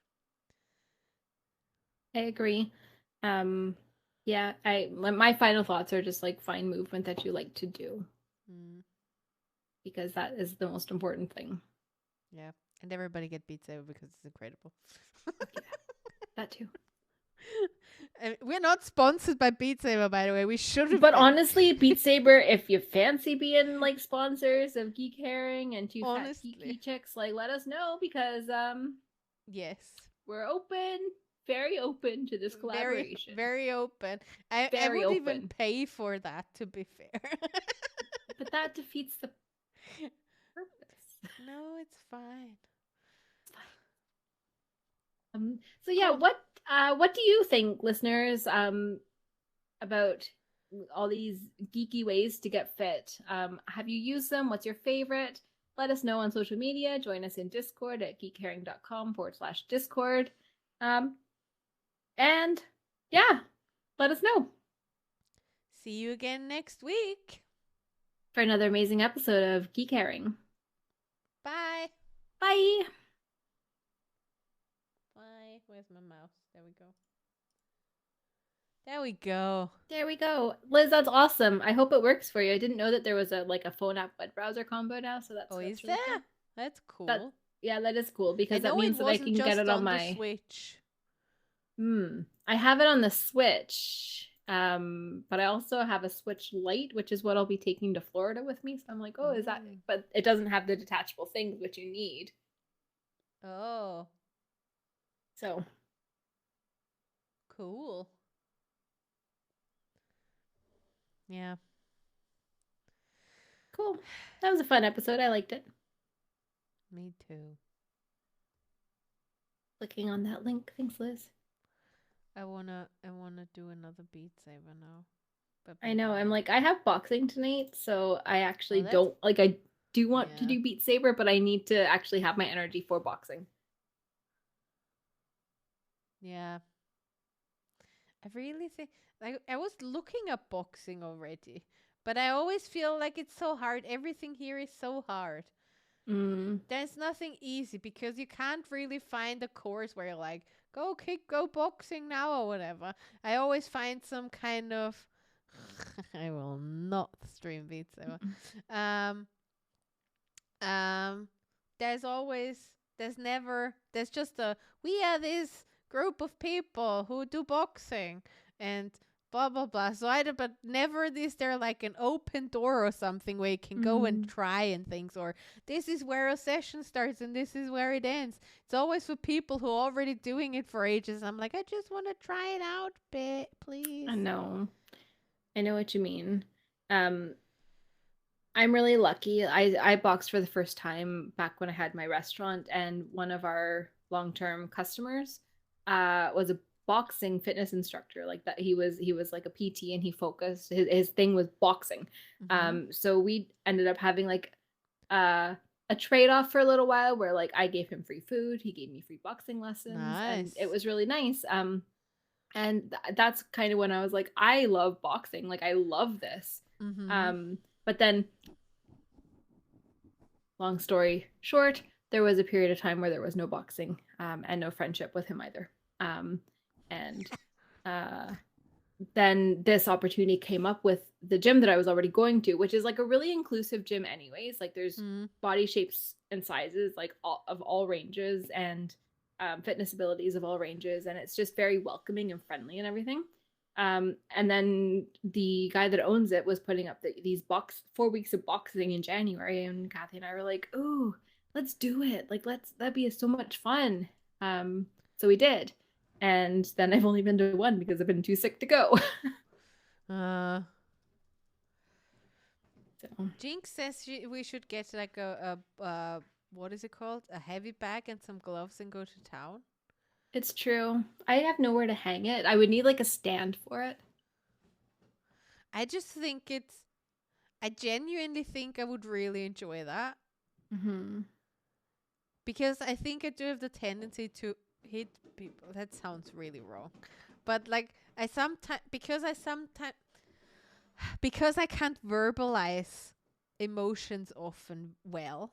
I agree. Yeah, my final thoughts are just like find movement that you like to do, because that is the most important thing. Yeah, and everybody get Beat Sabre because it's incredible. Yeah, that too. We're not sponsored by Beat Sabre, by the way. We should have. But honestly, Beat Sabre, if you fancy being like sponsors of Geek Herring and Two Fat Geeky Chicks, like let us know, because yes, we're open, very open to this collaboration. Very open. I would even pay for that, to be fair. But that defeats the purpose. No, it's fine. It's fine. So yeah, cool. What do you think, listeners, about all these geeky ways to get fit? Have you used them? What's your favorite? Let us know on social media. Join us in Discord at geekherring.com/Discord. And yeah, let us know. See you again next week for another amazing episode of Geek Herring. Bye. Bye. Bye. Where's my mouse? There we go. There we go. There we go. Liz, that's awesome. I hope it works for you. I didn't know that there was a phone app web browser combo now, so that's is really there? Cool. That's cool. Yeah, that is cool, because that means that I can get it on my Switch. I have it on the Switch. But I also have a Switch Lite, which is what I'll be taking to Florida with me. So I'm like, is that? But it doesn't have the detachable things which you need. Oh. So. Cool. Yeah. Cool. That was a fun episode. I liked it. Me too. Clicking on that link. Thanks, Liz. I wanna do another Beat Saber now. But I know. I'm like, I have boxing tonight, so I actually don't like. I do want to do Beat Saber, but I need to actually have my energy for boxing. Yeah. I really think, like, I was looking at boxing already, but I always feel like it's so hard. Everything here is so hard. There's nothing easy, because you can't really find a course where you're like, go boxing now or whatever. I always find some kind of I will not stream Beat Saber. There's just we are this group of people who do boxing and blah blah blah. So but never is there like an open door or something where you can go and try and things, or this is where a session starts and this is where it ends. It's always for people who are already doing it for ages. I'm like, I just want to try it out, please. I know what you mean. I'm really lucky. I boxed for the first time back when I had my restaurant, and one of our long-term customers was a boxing fitness instructor. Like that, he was like a PT, and he focused his thing was boxing. So we ended up having like a trade-off for a little while, where like I gave him free food, he gave me free boxing lessons. Nice. And it was really nice. And that's kind of when I was like, I love boxing, like I love this. But then, long story short, there was a period of time where there was no boxing, and no friendship with him either. And then this opportunity came up with the gym that I was already going to, which is like a really inclusive gym anyways. Like there's body shapes and sizes, like of all ranges. And fitness abilities of all ranges, and it's just very welcoming and friendly and everything. And then the guy that owns it was putting up these 4 weeks of boxing in January, and Kathy and I were like, "Oh, let's do it! Like, that'd be so much fun." So we did, and then I've only been to one because I've been too sick to go. Uh, So. Jinx says we should get like a what is it called? A heavy bag and some gloves and go to town. It's true. I have nowhere to hang it. I would need like a stand for it. I just think I genuinely think I would really enjoy that. Mm-hmm. Because I think I do have the tendency to hit people. That sounds really wrong. But like because I can't verbalize emotions often well,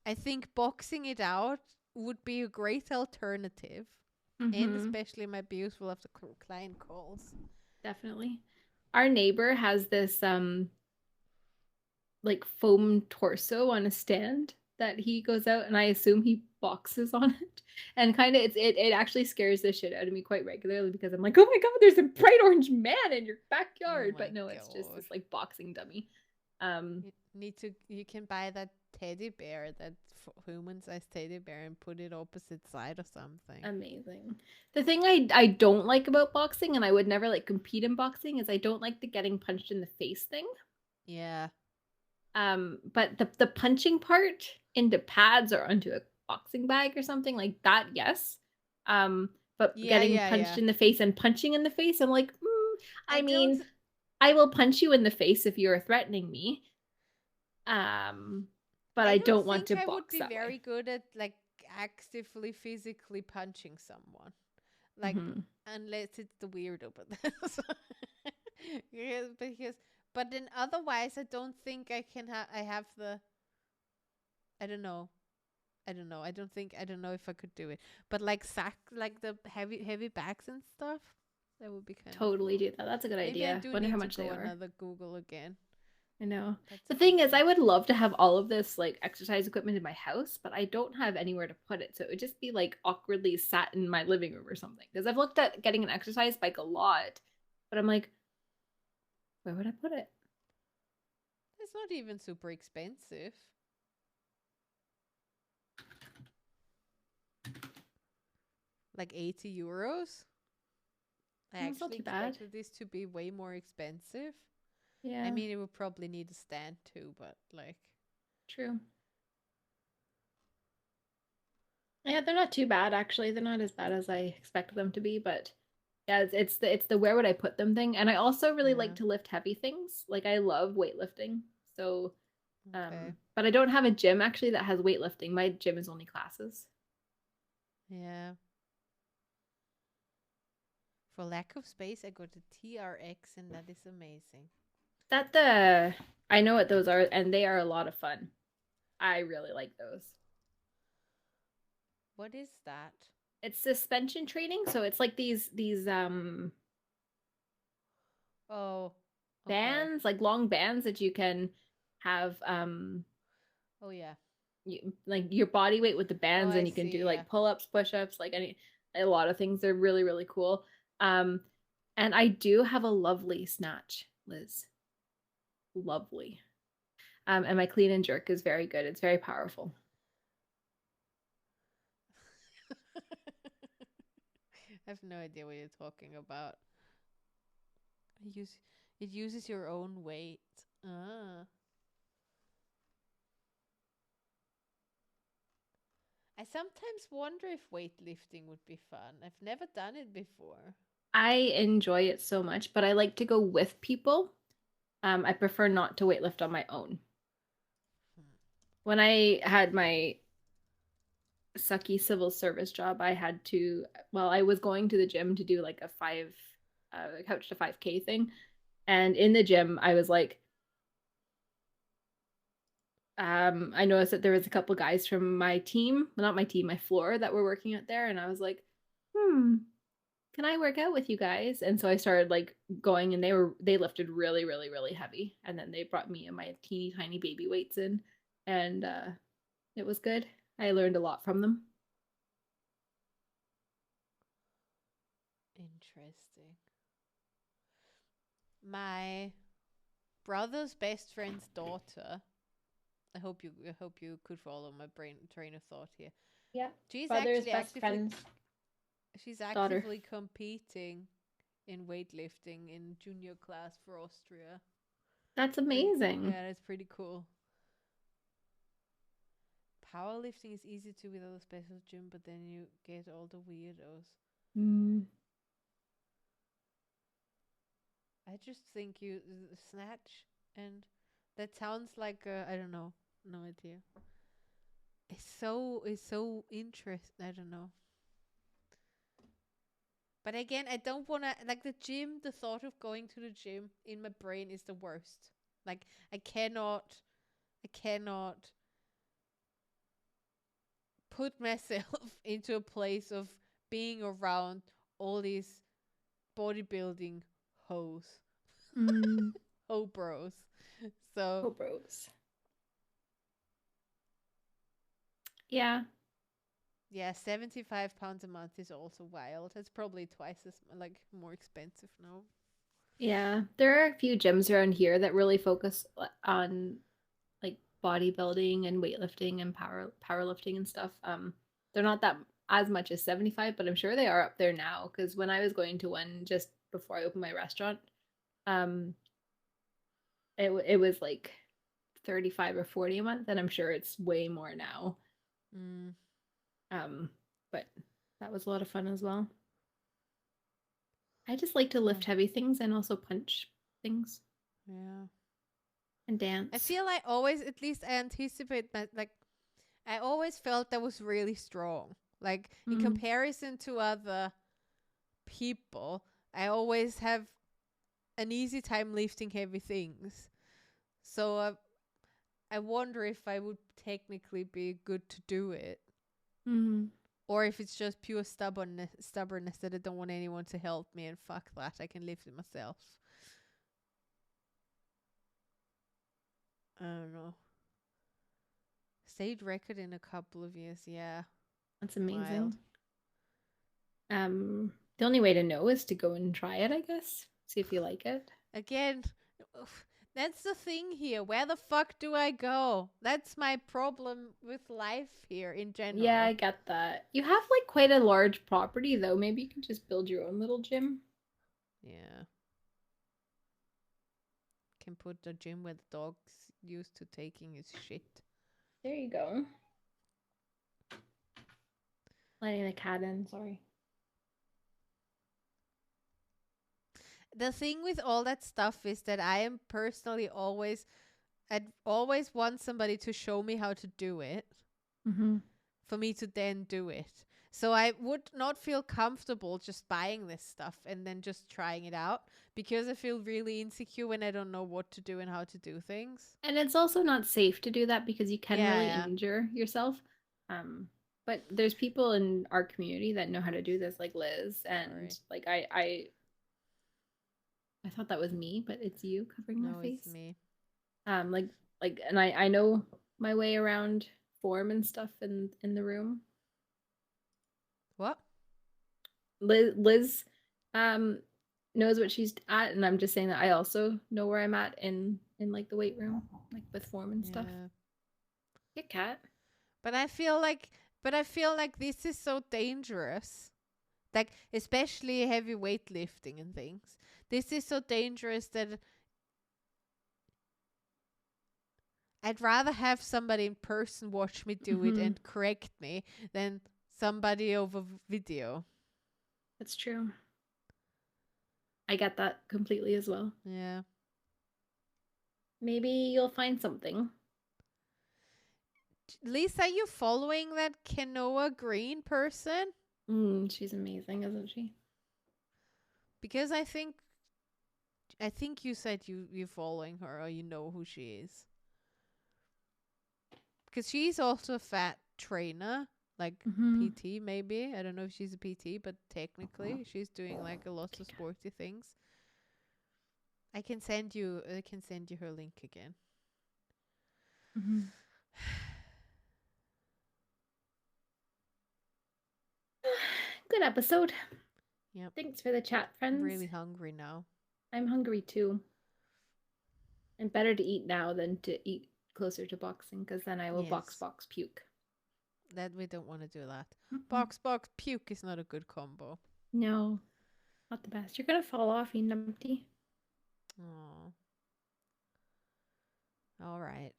I think boxing it out would be a great alternative. And Mm-hmm. especially might be useful after client calls. Definitely. Our neighbor has this like foam torso on a stand that he goes out, and I assume he boxes on it. And kind of it actually scares the shit out of me quite regularly because I'm like, oh my god, there's a bright orange man in your backyard. Oh but no, my it's just God. this like boxing dummy. You can buy that teddy bear, that human-sized teddy bear, and put it opposite side or something. Amazing. The thing I don't like about boxing, and I would never like compete in boxing, is I don't like the getting punched in the face thing. Yeah. But the punching part into pads or onto a boxing bag or something like that, yes. But getting punched in the face and punching in the face, I'm like, I mean, I will punch you in the face if you're threatening me. But I don't want to box. I would be that very way. good at like actively physically punching someone, like unless it's the weirdo. But but then otherwise, I don't think I can. I have the. I don't know. I don't know. I don't know if I could do it. But like the heavy bags and stuff, that would be kind Totally of cool. do that. That's a good Maybe idea. I do Wonder need how to much go they are. another Google again. I know. That's The thing is, I would love to have all of this like exercise equipment in my house, but I don't have anywhere to put it. So it would just be like awkwardly sat in my living room or something. Because I've looked at getting an exercise bike a lot, but I'm like, where would I put it? It's not even super expensive. Like 80 euros. I actually expected this to be way more expensive. Yeah. I mean, it would probably need a stand too, but like. True. Yeah, they're not too bad actually. They're not as bad as I expected them to be, but yeah, it's the where would I put them thing. And I also really like to lift heavy things. Like I love weightlifting. So but I don't have a gym actually that has weightlifting. My gym is only classes. Yeah. For lack of space, I got a TRX, and that is amazing. I know what those are, and they are a lot of fun. I really like those. What is that? It's suspension training, so it's like these bands, like long bands that you can have oh yeah. Like your body weight with the bands, and you can do like pull-ups, push-ups, like a lot of things. They're really, really cool. And I do have a lovely snatch, Liz. Lovely. And my clean and jerk is very good. It's very powerful. I have no idea what you're talking about. It uses your own weight. I sometimes wonder if weightlifting would be fun. I've never done it before. I enjoy it so much, but I like to go with people. I prefer not to weightlift on my own. When I had my sucky civil service job, I was going to the gym to do like a couch to 5K thing. And in the gym, I was like, I noticed that there was a couple guys from my team, well, not my team, my floor that were working out there. And I was like, can I work out with you guys? And so I started like going, and they lifted really, really, really heavy. And then they brought me and my teeny tiny baby weights in, and it was good. I learned a lot from them. Interesting. My brother's best friend's daughter. I hope you could follow my train of thought here. Yeah. She's Brother's actually best friend's daughter. actively competing in weightlifting in junior class for Austria. That's amazing. Yeah, that's pretty cool. Powerlifting is easy to without a special gym, but then you get all the weirdos. I just think you snatch, and that sounds like I don't know, no idea. It's so interesting. I don't know. But again, I don't want to, like, the gym, the thought of going to the gym in my brain is the worst. Like, I cannot put myself into a place of being around all these bodybuilding hoes. Ho bros. So. Ho bros. Yeah. Yeah, 75 pounds a month is also wild. It's probably twice as more expensive now. Yeah, there are a few gyms around here that really focus on like bodybuilding and weightlifting and powerlifting and stuff. They're not that as much as 75, but I'm sure they are up there now. Because when I was going to one just before I opened my restaurant, it was like 35 or 40 a month, and I'm sure it's way more now. But that was a lot of fun as well. I just like to lift heavy things and also punch things. Yeah. And dance. I feel like always, at least I anticipate that, I always felt that was really strong. Like, in comparison to other people, I always have an easy time lifting heavy things. So I wonder if I would technically be good to do it. Or if it's just pure stubbornness that I don't want anyone to help me, and fuck that, I can lift it myself. I don't know. State record in a couple of years, yeah. That's amazing. The only way to know is to go and try it, I guess. See if you like it. Again, that's the thing here. Where the fuck do I go? That's my problem with life here in general. Yeah, I get that. You have like quite a large property though. Maybe you can just build your own little gym. Yeah. Can put the gym where the dog's used to taking his shit. There you go. Letting the cat in, sorry. The thing with all that stuff is that I am personally I'd always want somebody to show me how to do it for me to then do it. So I would not feel comfortable just buying this stuff and then just trying it out, because I feel really insecure when I don't know what to do and how to do things. And it's also not safe to do that because you can really injure yourself. But there's people in our community that know how to do this, like Liz, and like I thought that was me, but it's you covering my face. It's me. And I know my way around form and stuff in the room. What? Liz knows what she's at, and I'm just saying that I also know where I'm at in like the weight room, like with form and stuff. Yeah, cat. But I feel like this is so dangerous. Like, especially heavy weightlifting and things. This is so dangerous that I'd rather have somebody in person watch me do it and correct me than somebody over video. That's true. I get that completely as well. Yeah. Maybe you'll find something. Lisa, are you following that Quinoa Green person? She's amazing, isn't she? Because I think you said you're following her, or you know who she is. Because she's also a fat trainer, like PT maybe. I don't know if she's a PT, but technically she's doing like a lot of sporty things. I can send you her link again. Good episode. Yep. Thanks for the chat, friends. I'm really hungry now. I'm hungry too. And better to eat now than to eat closer to boxing, because then I will box puke. That we don't want to do that. Mm-mm. Box puke is not a good combo. No, not the best. You're gonna fall off, you numpty. Oh. All right.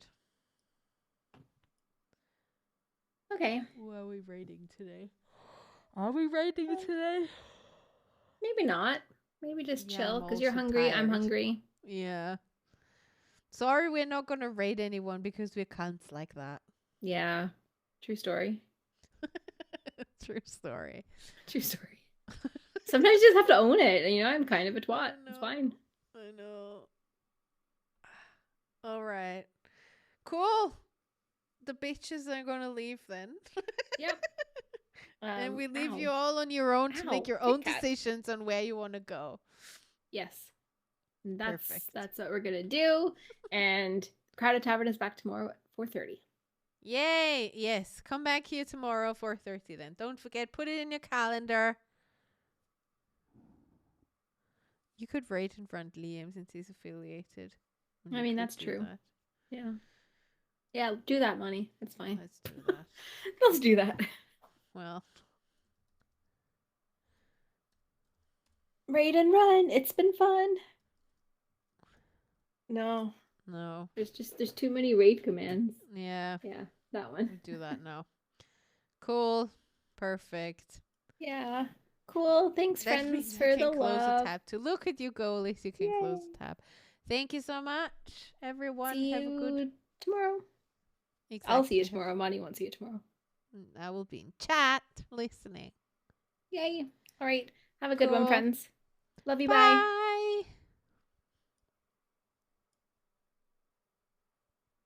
Okay. Who are we rating today? Are we rating today? Maybe not. Maybe just chill, because you're also hungry. I'm tired. hungry. Yeah. Sorry, we're not gonna rate anyone because we're cunts like that. Yeah. True story. True story. True story. Sometimes you just have to own it. You know, I'm kind of a twat. It's fine. I know. All right. Cool. The bitches are gonna leave then. Yep. And we leave you all on your own to make your own decisions on where you want to go. Yes. That's what we're gonna do. And Crowded Tavern is back tomorrow at 4:30. Yay! Yes, come back here tomorrow 4:30 then. Don't forget, put it in your calendar. You could rate in front of Liam since he's affiliated. I mean, that's true. That. Yeah. Yeah, do that, Moni. It's fine. Let's do that. Let's do that. Well. Raid and run. It's been fun. No. There's too many raid commands. Yeah. Yeah, that one. We'll do that now. Cool. Perfect. Yeah. Cool. Thanks, friends, for the close love. The tab too. Look at you go, at least you can close the tab. Thank you so much, everyone. See Have a good tomorrow. Exactly. I'll see you tomorrow. Moni won't see you tomorrow. I will be in chat listening. Yay. All right. Have a good one, friends. Love you. Bye.